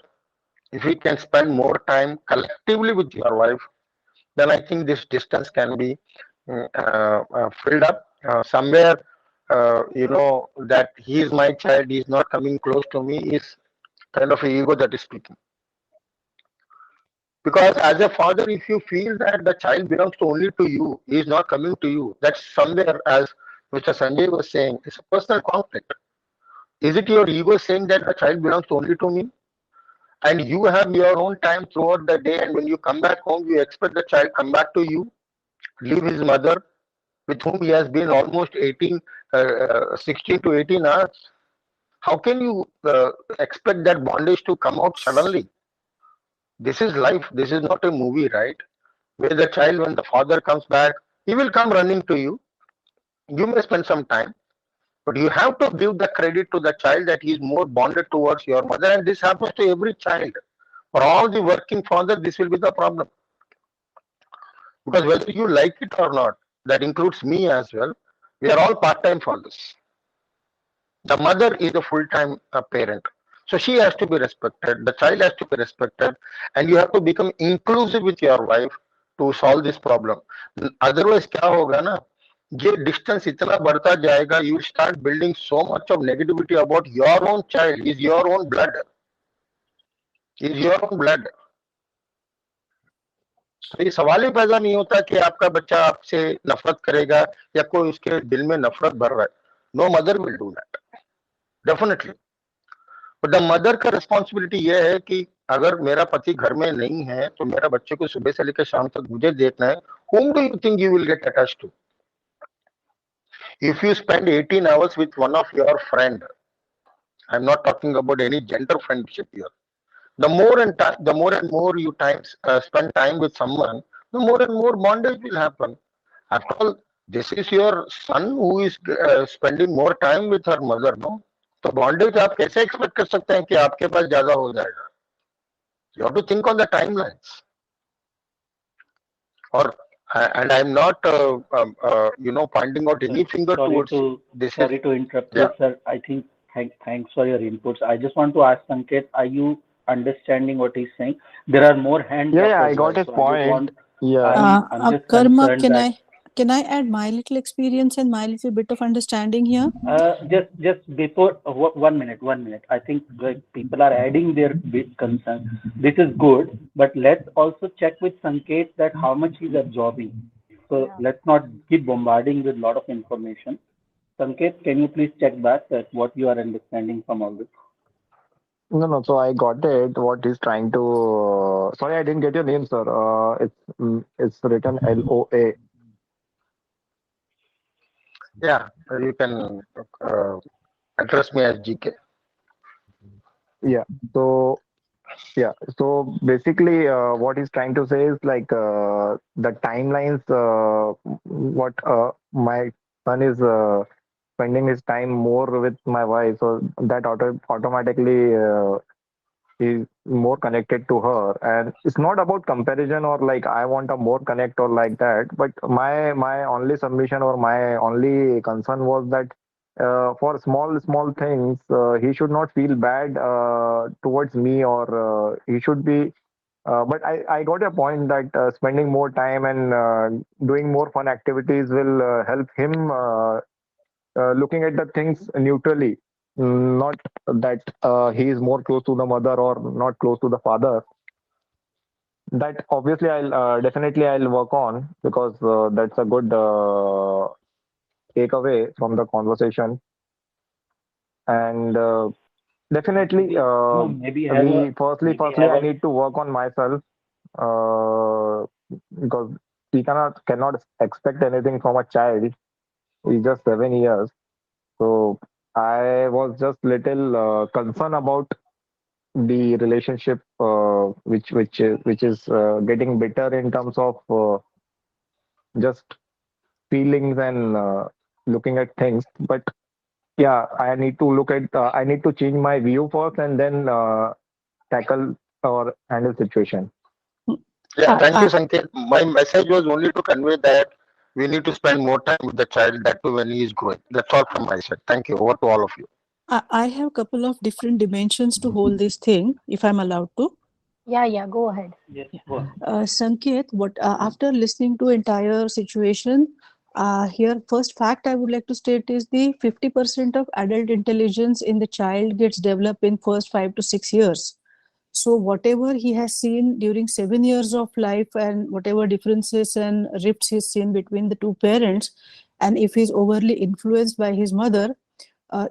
If we can spend more time collectively with your wife, then I think this distance can be filled up. Somewhere, that he is my child, he is not coming close to me, is kind of a ego that is speaking. Because as a father, if you feel that the child belongs to only to you, he is not coming to you, that's somewhere, as Mr. Sanjay was saying, it's a personal conflict. Is it your ego saying that the child belongs only to me? And you have your own time throughout the day, and when you come back home, you expect the child come back to you, leave his mother, with whom he has been almost 16 to 18 hours. How can you expect that bondage to come out suddenly? This is life. This is not a movie, right? Where the child, when the father comes back, he will come running to you. You may spend some time, but you have to give the credit to the child that he is more bonded towards your mother. And this happens to every child. For all the working fathers, this will be the problem. Because whether you like it or not, that includes me as well, we are all part-time fathers. The mother is a full-time parent. So she has to be respected, the child has to be respected, and you have to become inclusive with your wife to solve this problem. Otherwise, क्या होगा ना, ये distance इतना बढ़ता जाएगा, you start building so much of negativity about your own child, is your own blood. Is your own blood. तो ये सवाल ही पैदा नहीं होता कि आपका बच्चा आपसे नफरत करेगा या कोई उसके दिल में नफरत भर रहा है। No mother will do that definitely. But the mother का रिस्पॉन्सिबिलिटी ये है कि अगर मेरा पति घर में नहीं है तो मेरा बच्चे को सुबह से लेकर शाम तक मुझे देखना है। whom do you think you will get attached to? If you spend 18 hours with one of your friend, I'm not talking about any gender friendship here. The more and more you spend time with someone, the more and more bondage will happen. After all, this is your son who is spending more time with her mother, no? तो bondage आप कैसे expect कर सकते हैं कि आपके पास ज्यादा हो जाएगा? You have to think on the timelines. Or and I'm not pointing out any finger towards this. Sorry to interrupt Yeah. you, sir. I think thanks for your inputs. I just want to ask Sanket, are you understanding what he's saying? There are more hands up Yeah, I as got well, his so I just point. want, Yeah. I'm just Karma, concerned that can I add my little experience and my little bit of understanding here? just before 1 minute. I think like people are adding their big concerns. This is good, but let's also check with Sanket that how much he's absorbing. So let's not keep bombarding with a lot of information. Sanket, can you please check back that what you are understanding from all this? No. So I got it. What he's trying to. Sorry, I didn't get your name, sir. It's written LOA. Yeah, you can address me as GK. Yeah. So yeah. So basically, what he's trying to say is like the timelines. What my son is spending his time more with my wife, so that automatically is more connected to her. And it's not about comparison or like I want a more connect or like that, but my only submission or my only concern was that for small things he should not feel bad towards me, or he should be but I got a point that spending more time and doing more fun activities will help him looking at the things neutrally. Not that he is more close to the mother or not close to the father. That obviously I'll definitely I'll work on, because that's a good takeaway from the conversation. And definitely, No, maybe firstly I need to work on myself, because we cannot expect anything from a child. He's just 7 years. So I was just little concerned about the relationship, which is getting bitter in terms of just feelings and looking at things. But yeah, I need to look at. I need to change my view first, and then tackle or handle situation. Yeah, thank you, Sanket. My message was only to convey that we need to spend more time with the child, that too when he is growing. That's all from my side. Thank you. Over to all of you. I have a couple of different dimensions to hold this thing, if I'm allowed to. Yeah, go ahead. Yes, go on. Sanket, after listening to entire situation, here first fact I would like to state is the 50% of adult intelligence in the child gets developed in first 5 to 6 years. So whatever he has seen during 7 years of life, and whatever differences and rifts he's seen between the two parents, and if he's overly influenced by his mother,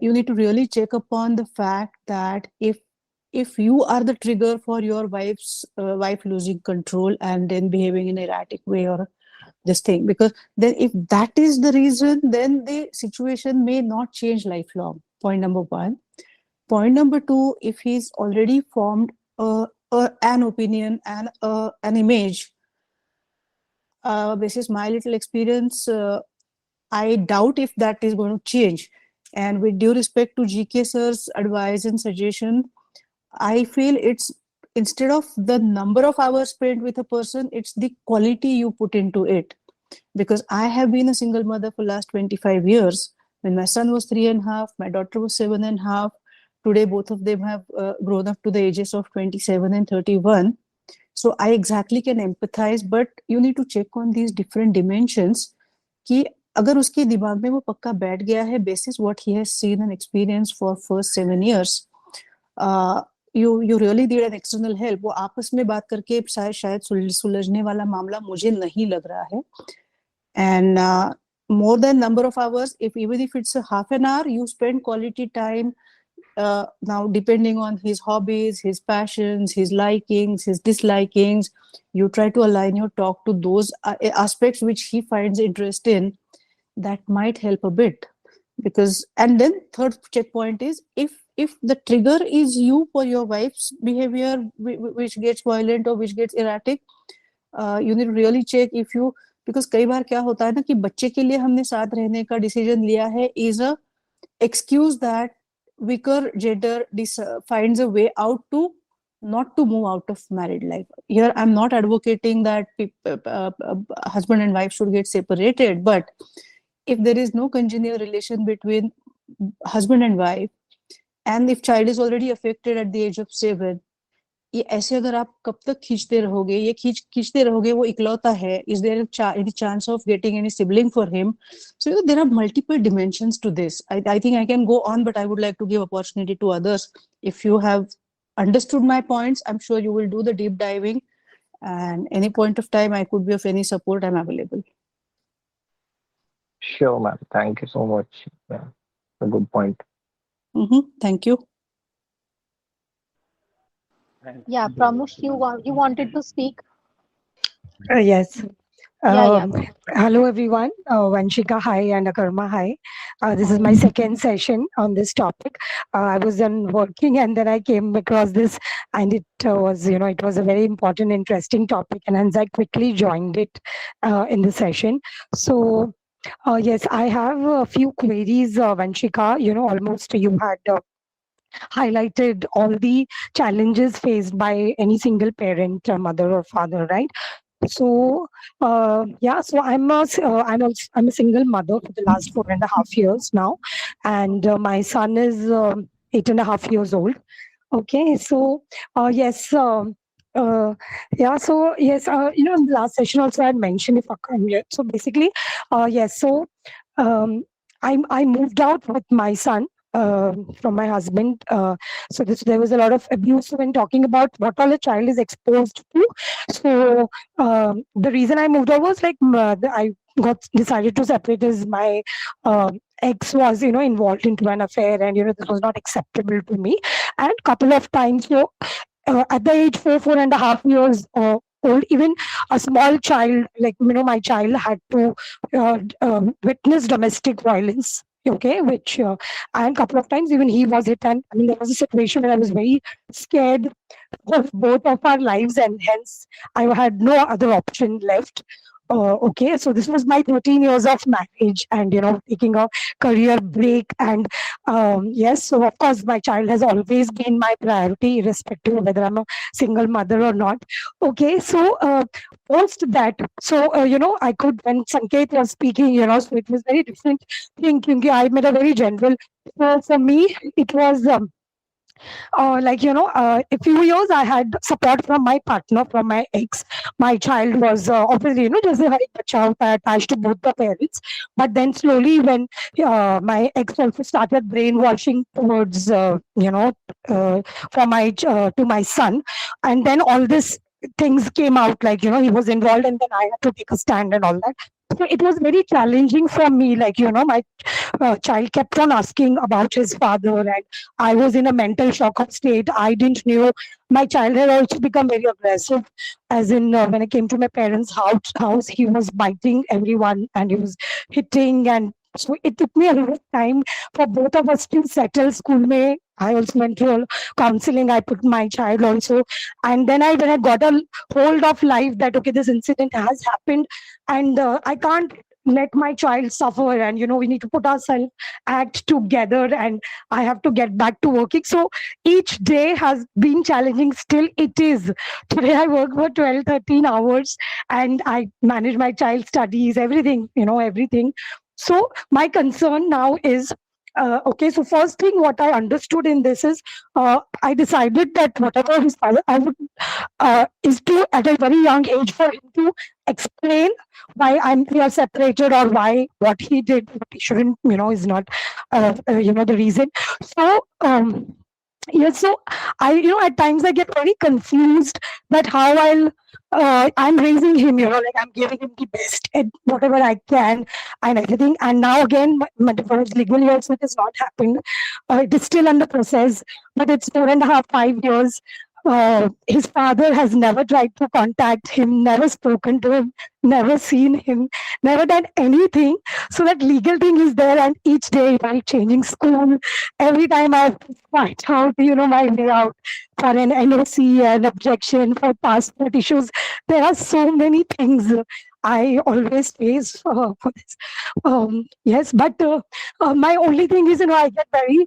you need to really check upon the fact that if you are the trigger for your wife losing control and then behaving in an erratic way or this thing, because then if that is the reason, then the situation may not change lifelong. Point number one. Point number two, if he's already formed an opinion and an image, this is my little experience, I doubt if that is going to change. And with due respect to GK sir's advice and suggestion, I feel it's, instead of the number of hours spent with a person, it's the quality you put into it. Because I have been a single mother for last 25 years. When my son was 3.5, my daughter was 7.5. Today, both of them have grown up to the ages of 27 and 31. So I exactly can empathize, but you need to check on these different dimensions. कि अगर उसके दिमाग में वो पक्का बैठ गया है basis what he has seen and experienced for first 7 years, you really need an external help. वो आपस में बात करके शायद सुलझने वाला मामला मुझे नहीं लग रहा है. And more than number of hours, even if it's a half an hour, you spend quality time. Now, depending on his hobbies, his passions, his likings, his dislikings, you try to align your talk to those aspects which he finds interest in. That might help a bit. Because, and then third checkpoint is, if the trigger is you for your wife's behavior which gets violent or which gets erratic, you need to really check if you, because कई बार क्या होता है ना कि बच्चे के लिए हमने साथ रहने का डिसीजन लिया है is a excuse that weaker gender finds a way out to not to move out of married life. Here I'm not advocating that husband and wife should get separated, but if there is no congenial relation between husband and wife, and if child is already affected at the age of 7, ये ऐसे अगर आप कब तक खींचते रहोगे, ये खींचते रहोगे, वो इकलौता है, is there any chance of getting any sibling for him? So there are multiple dimensions to this. I think I can go on, but I would like to give opportunity to others. If you have understood my points, I'm sure you will do the deep diving, and any point of time I could be of any support, I'm available. Sure, ma'am. Thank you so much. Yeah, a good point. Thank you. Yeah, Pramush, you wanted to speak? Yes. Yeah. Hello, everyone. Vanshika, hi, and Akarma, hi. This is my second session on this topic. I was done working, and then I came across this, and it was, it was a very important, interesting topic, and hence I quickly joined it in the session. So, yes, I have a few queries, Vanshika. Almost you had highlighted all the challenges faced by any single parent, mother or father, right? So so I'm a single mother for the last 4.5 years now, and my son is 8.5 years old. Okay, so yes. So yes, in the last session also I had mentioned, if I come here. So basically, yes. So I moved out with my son from my husband. So there was a lot of abuse when talking about what all a child is exposed to. So the reason I moved out was like I got decided to separate is my ex was involved into an affair, and this was not acceptable to me. And couple of times, at the age 4.5 years old, even a small child like my child had to witness domestic violence. Okay, which and couple of times even he was hit, and I mean there was a situation where I was very scared of both of our lives, and hence I had no other option left. Okay, so this was my 13 years of marriage, and taking a career break, and yes, so of course my child has always been my priority, irrespective of whether I'm a single mother or not. Okay, so post that, so I could, when Sanket was speaking, so it was very different thing. I made a very general. So for me, it was. A few years I had support from my partner, from my ex. My child was obviously, just a very child attached to both the parents. But then slowly, when my ex also started brainwashing towards, to my son, and then all this things came out, like he was involved, and then I had to take a stand and all that. So it was very challenging for me. Like my child kept on asking about his father, and I was in a mental shock of state. I didn't know. My child had also become very aggressive, as in when I came to my parents' house, he was biting everyone and he was hitting, and so it took me a lot of time for both of us to settle. School mein, I also went to counseling. I put my child also, and then when I got a hold of life that okay, this incident has happened, and I can't let my child suffer, and we need to put ourselves act together, and I have to get back to working. So each day has been challenging. Still it is. Today I work for 12-13 hours, and I manage my child's studies, everything, everything. So my concern now is okay, so first thing what I understood in this is I decided that whatever his father, I would is to at a very young age for him to explain why we are separated, or why what he did, what he shouldn't, is not the reason. So Yes, so at times I get very confused that how I'm raising him, like I'm giving him the best at whatever I can and everything. And now again, for his legal years, it has not happened. It is still under process, but it's 4.5, 5 years. His father has never tried to contact him, never spoken to him, never seen him, never done anything. So that legal thing is there, and each day while changing school, every time I have to fight out, my way out for an NOC, an objection, for passport issues. There are so many things I always face for this. Yes, but my only thing is, I get very,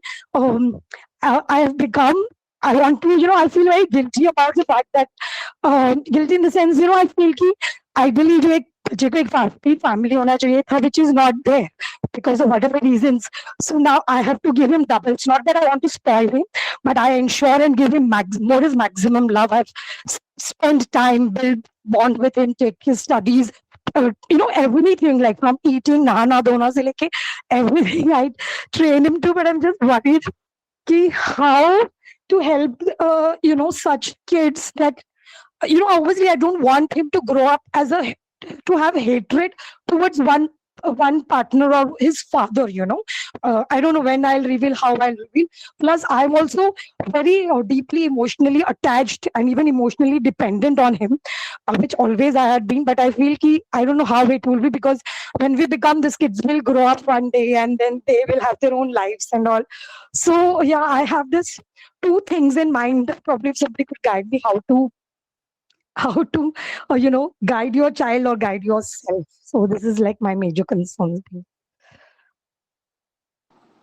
I have become, I want to, I feel very guilty about the fact that, guilty in the sense, I feel कि ideally जो एक बच्चे को एक family होना चाहिए था, which is not there because of whatever reasons. So now I have to give him double. It's not that I want to spoil him, but I ensure and give him more is maximum love. I've spent time, build bond with him, take his studies, everything, like from eating, nahana, dhona se leke, everything I train him to. But I'm just worried ki how to help, such kids that, obviously I don't want him to grow up as to have hatred towards one partner or his father. I don't know when I'll reveal, how I'll reveal. Plus I'm also very deeply emotionally attached and even emotionally dependent on him, which always I had been. But I feel I don't know how it will be, because when we become, these kids will grow up one day and then they will have their own lives and all. So yeah, I have this two things in mind. Probably if somebody could guide me how to guide your child or guide yourself. So this is like my major concern thing.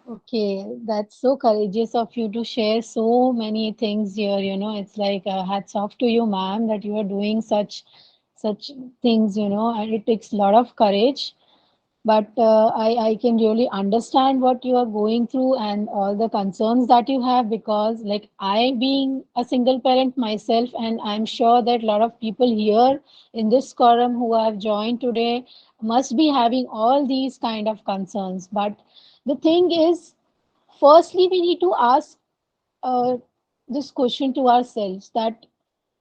Okay, that's so courageous of you to share so many things here. It's like hats off to you, ma'am, that you are doing such things. And it takes a lot of courage. But I can really understand what you are going through and all the concerns that you have, because like I being a single parent myself, and I'm sure that a lot of people here in this quorum who have joined today must be having all these kind of concerns. But the thing is, firstly, we need to ask uh, this question to ourselves, that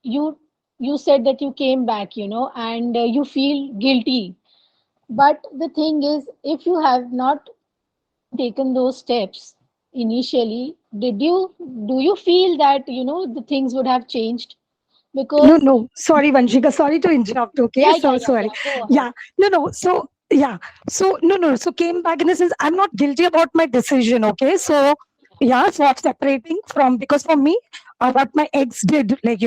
you you said that you came back, and you feel guilty. But the thing is, if you have not taken those steps initially, do you feel that, the things would have changed? No, Because no, sorry, Vanshika, sorry to interrupt. Okay, yeah, yeah, so yeah, sorry. yeah, go ahead. Yeah, no, no. So yeah, so no, no. So came back in the sense I'm not guilty about my decision. Okay, so yeah, so I'm separating from, because for me, what my ex did, like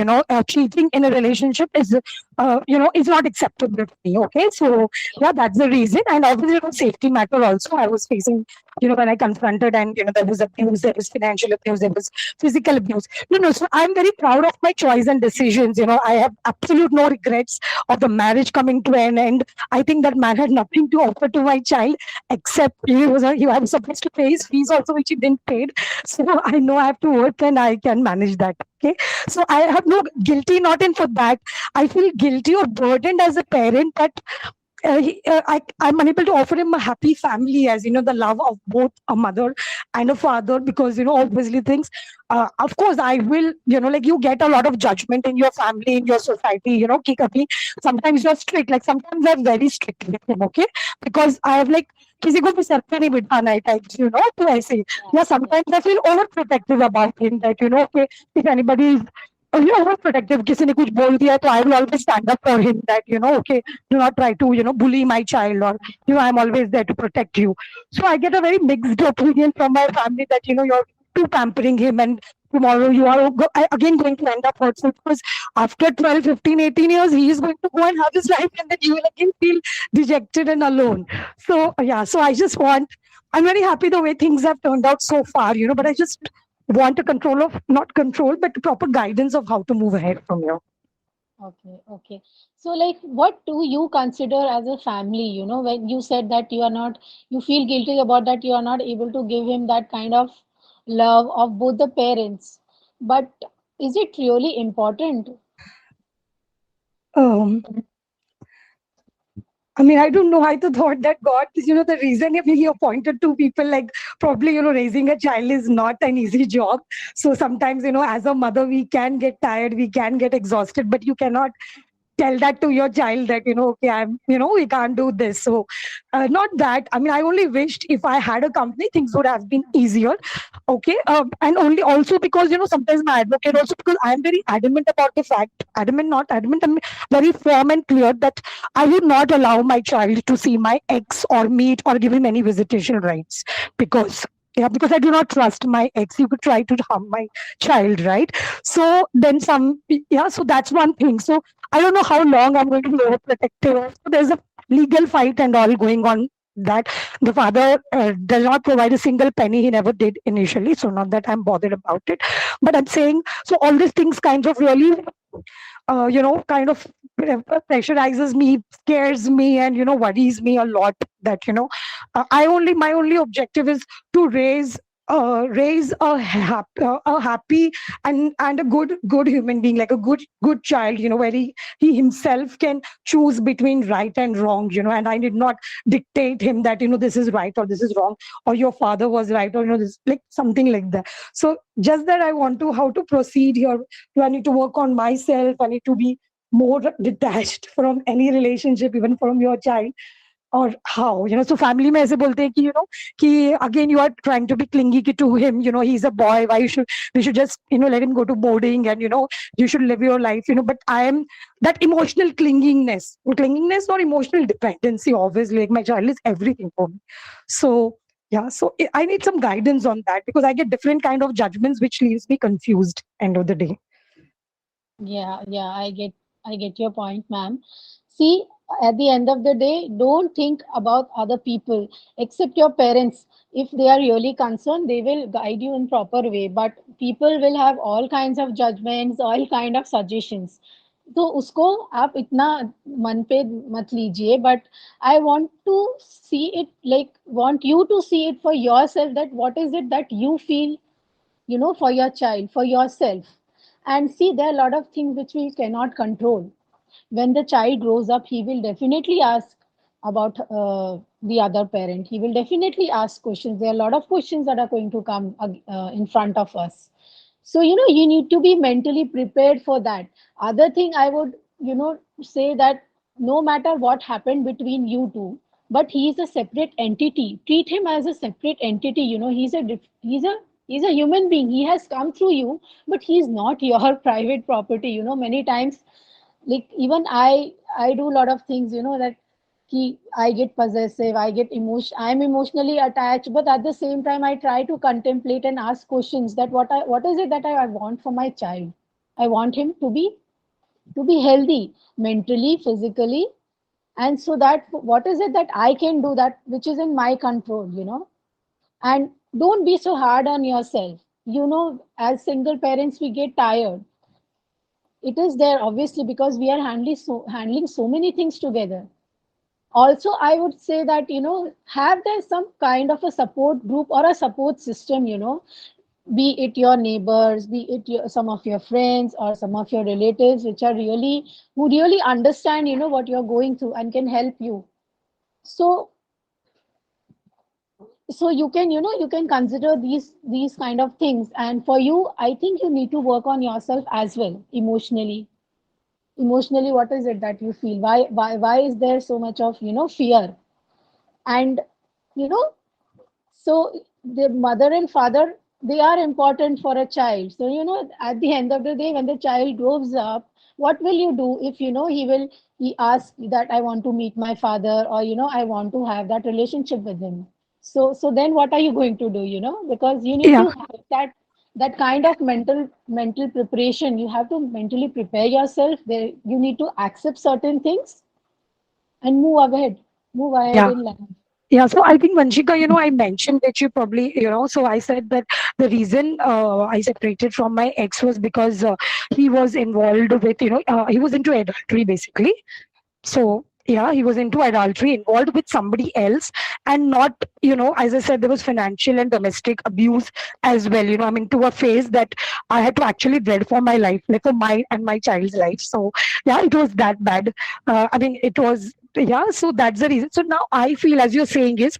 cheating in a relationship is not acceptable to me. Okay, so yeah, that's the reason, and obviously it was safety matter also. I was facing, when I confronted, and there was abuse, there was financial abuse, there was physical abuse. No, no. So I'm very proud of my choice and decisions. I have absolute no regrets of the marriage coming to an end. I think that man had nothing to offer to my child except he was supposed to pay his fees also, which he didn't pay. So I know I have to work and I can manage that. Okay. So I have no guilty, not in for that. I feel guilty or burdened as a parent that I'm unable to offer him a happy family, as the love of both a mother and a father, because obviously things. Of course, I will. Like you get a lot of judgment in your family, in your society. कि कभी sometimes you're strict. Like sometimes I'm very strict with him. Okay, because I have like किसी को भी sir पे नहीं बिठाना है types. तो ऐसे. Yeah, sometimes I feel overprotective about him. That okay, if anybody is overprotective, किसी ने कुछ बोल दिया तो I will always stand up for him. That okay, do not try to bully my child, or I'm always there to protect you. So I get a very mixed opinion from my family that you're too pampering him, and tomorrow you are again going to end up hurtful, because after 12, 15, 18 years he is going to go and have his life, and then you will again feel dejected and alone. So yeah, so I'm very happy the way things have turned out so far, but I just want a control of, not control, but proper guidance of how to move ahead from here. Okay, okay. So, like, what do you consider as a family? When you said that you feel guilty about that you are not able to give him that kind of love of both the parents. But is it really important? Um, I mean, I don't know. I thought that God, the reason he appointed two people, like probably, raising a child is not an easy job. So sometimes, as a mother, we can get tired, we can get exhausted, but you cannot tell that to your child that, okay, we can't do this. So not that, I mean, I only wished if I had a company, things would have been easier. Okay. And only also because, sometimes my advocate also, because I'm very adamant about the fact, not adamant, I'm very firm and clear that I would not allow my child to see my ex or meet or give him any visitation rights, because I do not trust my ex. You could try to harm my child, right? So then so that's one thing. So I don't know how long I'm going to be overprotective. So there's a legal fight and all going on, that the father does not provide a single penny. He never did initially. So not that I'm bothered about it, but I'm saying, so all these things kind of really, kind of pressurizes me, scares me, and, worries me a lot, that, my only objective is to raise a happy and a good human being, like a good child, where he himself can choose between right and wrong, and I did not dictate him that, this is right or this is wrong, or your father was right, or, this, like something like that. So just that I want to how to proceed here. Do I need to work on myself? I need to be more detached from any relationship, even from your child, or how? So family में ऐसे बोलते हैं कि, कि again you are trying to be clingy to him, he's a boy, why we should just, let him go to boarding, and, you should live your life, but I am that emotional clinginess or emotional dependency, obviously, like my child is everything for me. So yeah, so I need some guidance on that, because I get different kind of judgments which leaves me confused end of the day. Yeah, I get your point, ma'am. See, at the end of the day, don't think about other people except your parents. If they are really concerned, they will guide you in proper way. But people will have all kinds of judgments, all kind of suggestions. तो उसको आप इतना मन पे मत लीजिए, but I want to see it, like want you to see it for yourself, that what is it that you feel, for your child, for yourself. And see, there are a lot of things which we cannot control. When the child grows up, he will definitely ask about the other parent. He will definitely ask questions. There are a lot of questions that are going to come in front of us. So, you need to be mentally prepared for that. Other thing I would, say that no matter what happened between you two, but he is a separate entity. Treat him as a separate entity. He's a human being. He has come through you, but he's not your private property. Many times, like even I do a lot of things, that I get possessive, I'm emotionally attached, but at the same time I try to contemplate and ask questions, that what is it that I want for my child. I want him to be healthy mentally, physically, and so that what is it that I can do, that which is in my control. And don't be so hard on yourself. As single parents, we get tired. It is there obviously, because we are handling so many things together. Also, I would say that, have there some kind of a support group or a support system, be it your neighbors, be it some of your friends or some of your relatives, who really understand, what you're going through and can help you. So you can, you can consider these kind of things. And for you, I think you need to work on yourself as well, emotionally. What is it that you feel? Why is there so much of, fear? And, you know so the mother and father, they are important for a child. So, at the end of the day, when the child grows up, what will you do if, he asks that I want to meet my father, or, I want to have that relationship with him. So then what are you going to do, because you need Yeah. to have that kind of mental preparation. You have to mentally prepare yourself there. You need to accept certain things and move ahead Yeah. in life. Yeah, so I think Vanshika, I mentioned that you probably, so I said that the reason I separated from my ex was because he was involved with, he was into adultery basically. So yeah, he was into adultery, involved with somebody else, and not, as I said, there was financial and domestic abuse as well. I'm into a phase that I had to actually dread for my life, like for my and my child's life. So yeah, it was that bad. I mean, it was yeah, so that's the reason. So now I feel, as you're saying, is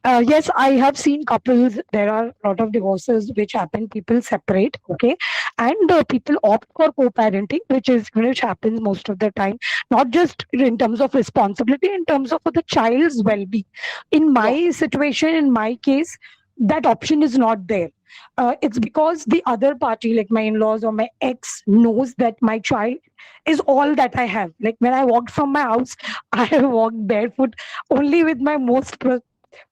yes, I have seen couples. There are a lot of divorces which happen. People separate, okay, and people opt for co-parenting, which happens most of the time. Not just in terms of responsibility, in terms of for the child's well-being. In my situation, in my case, that option is not there. It's because the other party, like my in-laws or my ex, knows that my child is all that I have. Like when I walked from my house, I have walked barefoot only with my most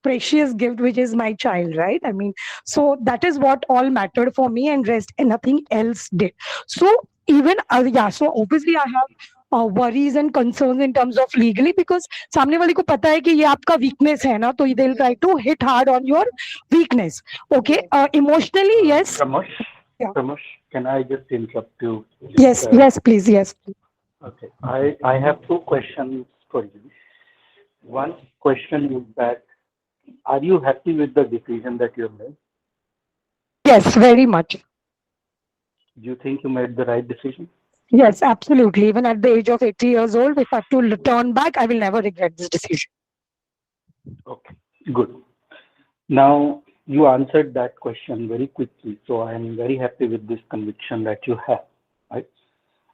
precious gift, which is my child, right? I mean, so that is what all mattered for me, and rest and nothing else did. So even yeah, so obviously I have worries and concerns in terms of legally, because सामने वाले को पता है कि ये आपका weakness है ना, तो they'll try to hit hard on your weakness. Okay, emotionally, yes. Pramosh, Yeah. Pramosh, can I just interrupt you? Yes, yes, please, yes. Okay, I have two questions for you. One question is that, are you happy with the decision that you made? Yes, very much. Do you think you made the right decision? Yes, absolutely. Even at the age of 80 years old, if I have to turn back, I will never regret this decision. Okay, good. Now, you answered that question very quickly, so I am very happy with this conviction that you have. Right?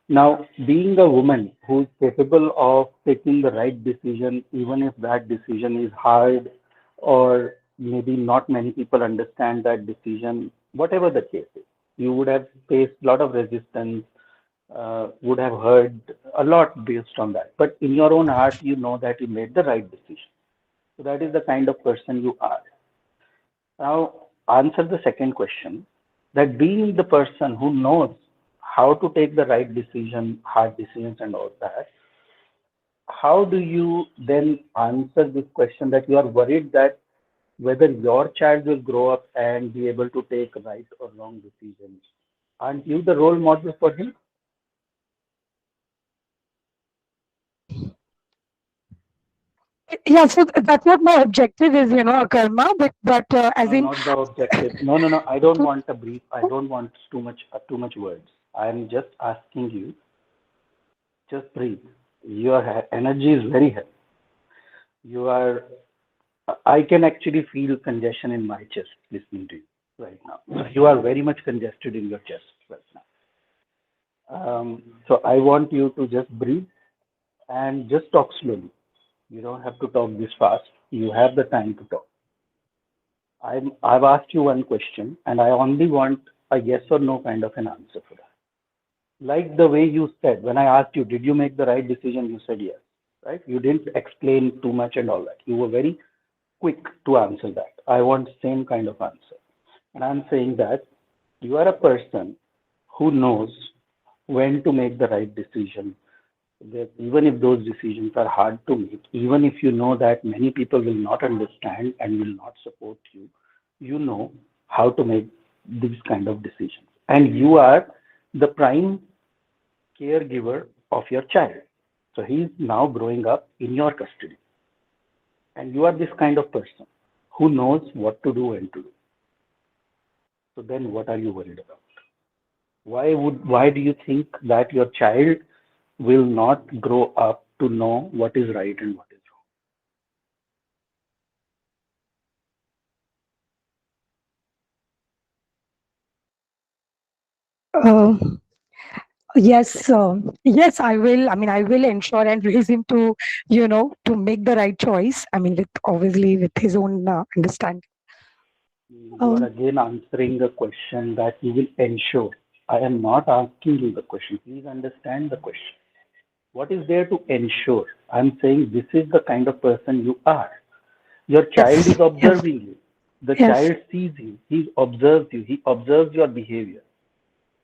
Now, being a woman who is capable of taking the right decision, even if that decision is hard or maybe not many people understand that decision, whatever the case is, you would have faced a lot of resistance, would have heard a lot based on that. But in your own heart, you know that you made the right decision. So that is the kind of person you are. Now, answer the second question, that being the person who knows how to take the right decision, hard decisions, and all that, how do you then answer this question that you are worried that whether your child will grow up and be able to take right or wrong decisions? Aren't you the role model for him? Yeah, so that's what my objective is, karma. But as No, in, not the objective. No, no, no. I don't want a brief. I don't want too much words. I'm just asking you. Just breathe. Your energy is very heavy. You are. I can actually feel congestion in my chest listening to you right now. You are very much congested in your chest right now. So I want you to just breathe and just talk slowly. You don't have to talk this fast. You have the time to talk. I've asked you one question, and I only want a yes or no kind of an answer for that. Like the way you said, when I asked you, did you make the right decision? You said yes, right? You didn't explain too much and all that. You were very quick to answer that. I want same kind of answer. And I'm saying that you are a person who knows when to make the right decision. That even if those decisions are hard to make, even if you know that many people will not understand and will not support you, you know how to make these kind of decisions. And you are the prime caregiver of your child. So he's now growing up in your custody. And you are this kind of person who knows what to do and to do. So then what are you worried about? Why do you think that your child will not grow up to know what is right and what is uh, yes, yes, I will. I mean, I will ensure and raise him to, to make the right choice. I mean, obviously with his own understanding. wrong? You are again answering the question that you will ensure. I am not asking you the question. Please understand the question. What is there to ensure? I'm saying this is the kind of person you are. Your child Yes, is observing you. The yes, child sees you. He observes you. He observes your behavior.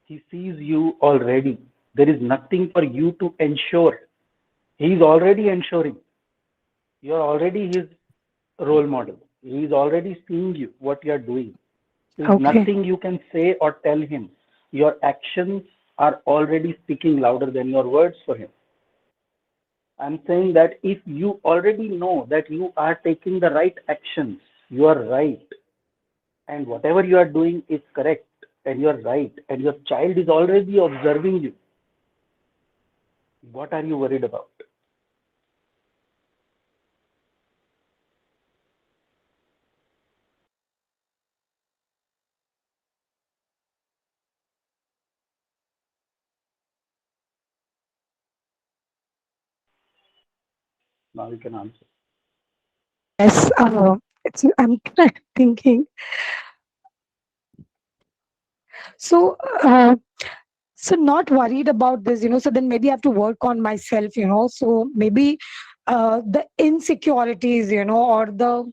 He sees you already. There is nothing for you to ensure. He is already ensuring. You are already his role model. He is already seeing you, what you are doing. There is okay, nothing you can say or tell him. Your actions are already speaking louder than your words for him. I'm saying that if you already know that you are taking the right actions, you are right, and whatever you are doing is correct, and you are right, and your child is already observing you, what are you worried about? Now you can answer. Yes, I'm thinking. So, so not worried about this, so then maybe I have to work on myself, so maybe the insecurities, or the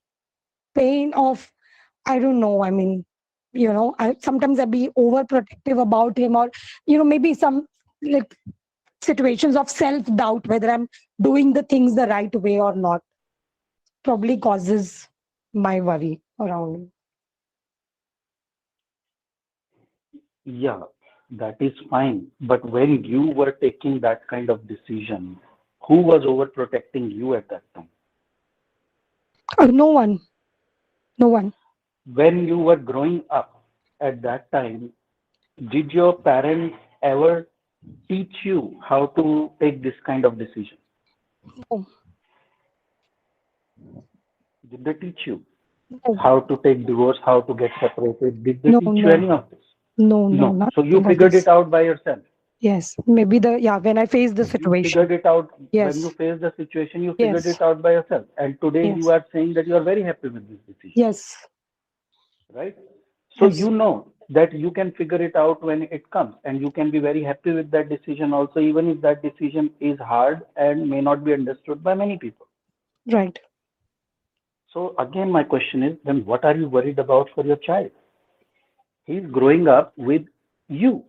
pain of, I don't know, I mean, sometimes I be overprotective about him, or, maybe some like situations of self-doubt, whether I'm doing the things the right way or not, probably causes my worry around him. Yeah, that is fine. But when you were taking that kind of decision, who was overprotecting you at that time? No one. No one. When you were growing up at that time, did your parents ever teach you how to take this kind of decision? No. Did they teach you No. how to take divorce, how to get separated? Did they No, teach you no. any of this? No, No. So you nothing of figured this. it out by yourself. Yes, maybe when I face the You situation. figured it out Yes. when you faced the situation, you figured Yes. it out by yourself. And today Yes. you are saying that you are very happy with this decision. Yes. Right? So Yes. you know that you can figure it out when it comes, and you can be very happy with that decision also, even if that decision is hard and may not be understood by many people. Right. So again, my question is, then what are you worried about for your child? He's growing up with you,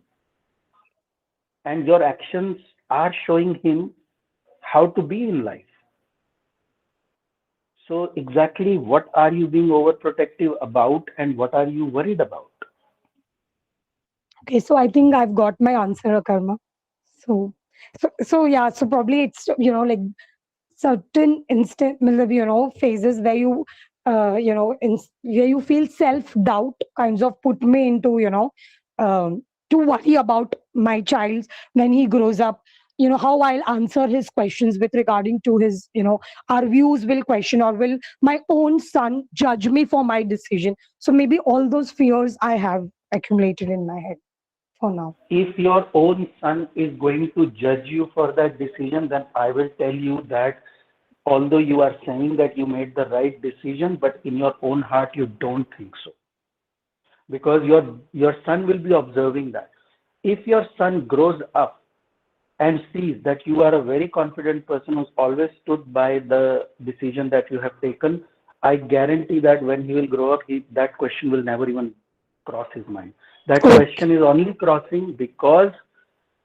and your actions are showing him how to be in life. So exactly what are you being overprotective about, and what are you worried about? Okay, so I think I've got my answer, Karma. So yeah, so probably it's like certain phases where you where you feel self doubt kinds of put me into to worry about my child when he grows up, how I'll answer his questions with regarding to his, our views will question, or will my own son judge me for my decision. So maybe all those fears I have accumulated in my head for now. If your own son is going to judge you for that decision, then I will tell you that although you are saying that you made the right decision, but in your own heart you don't think so, because your son will be observing that. If your son grows up and sees that you are a very confident person who's always stood by the decision that you have taken, I guarantee that when he will grow up, that question will never even cross his mind. That question is only crossing because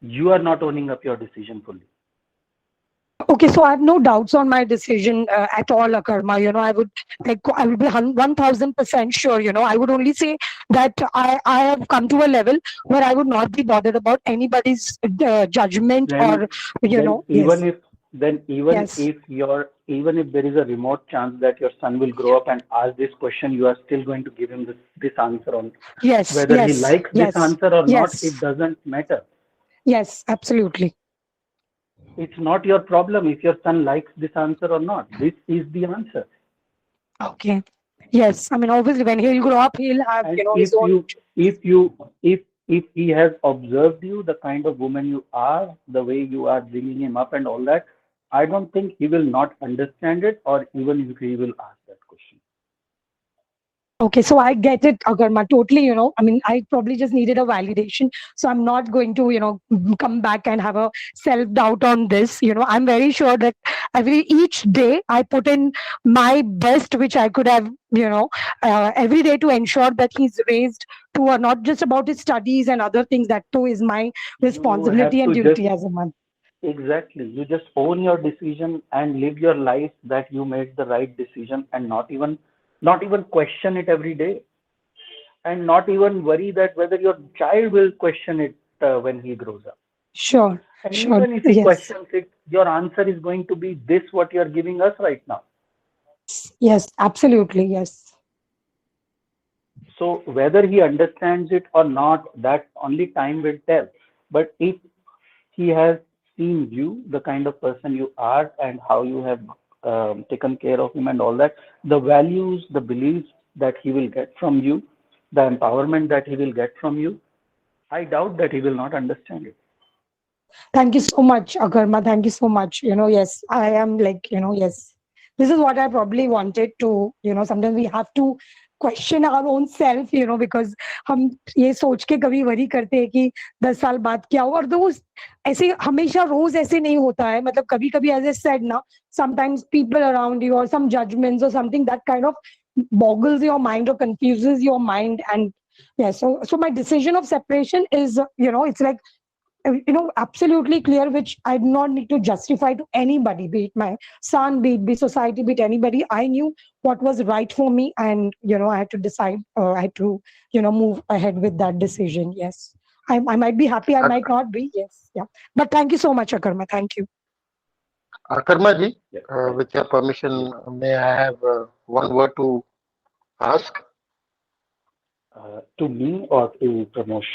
you are not owning up your decision fully. Okay, so I have no doubts on my decision at all, Akarma. I would I would be 1000% sure. I would only say that I have come to a level where I would not be bothered about anybody's judgment, Then, or then yes, yes, even if there is a remote chance that your son will grow up and ask this question, you are still going to give him this answer on yes, whether he yes, likes this yes, answer or not. yes, It doesn't matter. yes, absolutely. It's not your problem if your son likes this answer or not. This is the answer. Okay. Yes, I mean, obviously, when he'll grow up, he'll have And his own. if he has observed you, the kind of woman you are, the way you are bringing him up and all that, I don't think he will not understand it, or even if he will ask that question. Okay, so I get it, Agarma, totally, I mean, I probably just needed a validation. So I'm not going to, come back and have a self-doubt on this. I'm very sure that each day I put in my best, which I could have, every day, to ensure that he's raised to not just about his studies and other things. That too is my responsibility and duty as a mother. Exactly. You just own your decision and live your life that you made the right decision, and not even question it every day, and not even worry that whether your child will question it when he grows up. Sure. And Sure. even if he Yes. questions it, your answer is going to be this, what you're giving us right now. Yes, absolutely. Yes. So whether he understands it or not, that only time will tell. But if he has seen you, the kind of person you are, and how you have taken care of him and all that, the values, the beliefs that he will get from you, the empowerment that he will get from you, I doubt that he will not understand it. Thank you so much, Akarma. Thank you so much. Yes, I am like, yes. This is what I probably wanted to, sometimes we have to question our own self, because हम ये सोच के कभी worry करते हैं कि 10 साल बाद क्या हो, और दोस्त ऐसे हमेशा रोज ऐसे नहीं होता है, मतलब कभी कभी as I said ना, sometimes people around you or some judgments or something that kind of boggles your mind or confuses your mind. And yeah, so my decision of separation is, it's like, absolutely clear, which I do not need to justify to anybody, be it my son, be society, be it anybody. I knew what was right for me, and I had to decide, I had to move ahead with that decision. Yes, I might be happy, I might not be. Yes, yeah, but thank you so much, Akarma. Thank you. Karma ji, Yeah. with your permission, may I have one word to ask? To me or to Pramosh?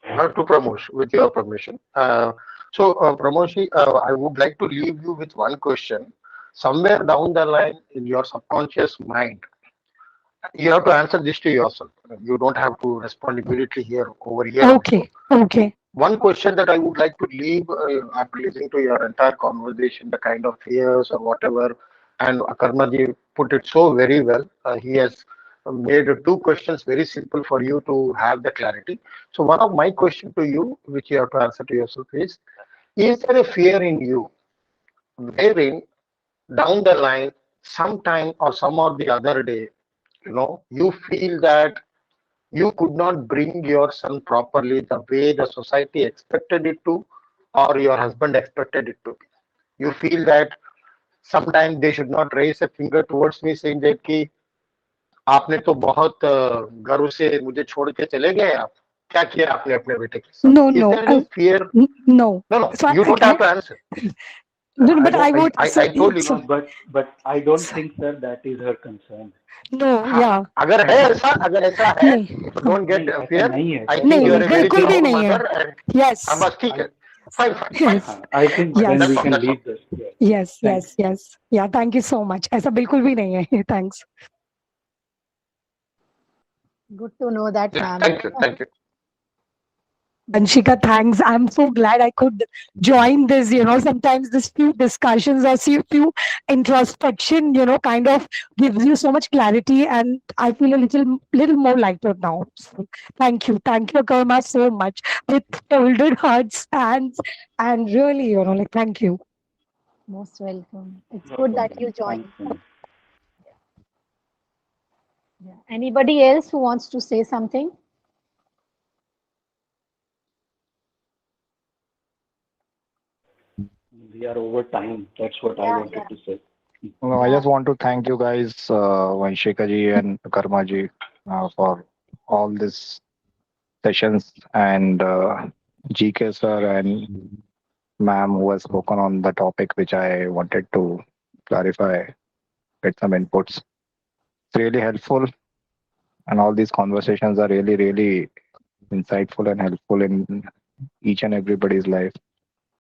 To Pramosh, with your permission. Pramosh ji, I would like to leave you with one question. Somewhere down the line in your subconscious mind, you have to answer this to yourself. You don't have to respond immediately here, over here also. Okay. One question that I would like to leave after listening to your entire conversation, the kind of fears or whatever, and Karmaji put it so very well. He has made two questions very simple for you to have the clarity. So one of my question to you, which you have to answer to yourself is there a fear in you wherein down the line, sometime or some or the other day, you feel that you could not bring your son properly the way the society expected it to, or your husband expected it to be. You feel that sometimes they should not raise a finger towards me saying that कि आपने तो बहुत गर्व से मुझे छोड़ के चले गए, आप क्या किया आपने अपने बेटे के साथ? No, Is no, there any fear? no. No, So you don't have to answer. no, I, but I would. I told you. but I don't think, sir, that is her concern. No, हाँ, yeah. अगर ऐसा है, नहीं, so don't get नहीं, ऐसा fear. नहीं है, I sir. think नहीं, you are a very बिल्कुल भी proud नहीं है. mother, and Yes. बस ठीक है. Fine. Yes. I think Yes. then we can That's all. leave this. Yeah. Thanks. Yes. Yeah, thank you so much. ऐसा बिल्कुल भी नहीं है. Thanks. Good to know that, Yeah, ma'am. thank you. Anshika, thanks. I'm so glad I could join this. Sometimes this few discussions or few introspection, kind of gives you so much clarity, and I feel a little more lighter now. So thank you, Karma, so much with folded hearts, and really, like thank you. Most welcome. It's No good that problem. you joined. Thanks, ma'am. Yeah. Anybody else who wants to say something? We are over time. That's what I wanted to say. No, I just want to thank you guys, Vanshika ji and Karma ji, for all these sessions, and GK sir and ma'am who has spoken on the topic which I wanted to clarify, get some inputs. It's really helpful, and all these conversations are really, really insightful and helpful in each and everybody's life.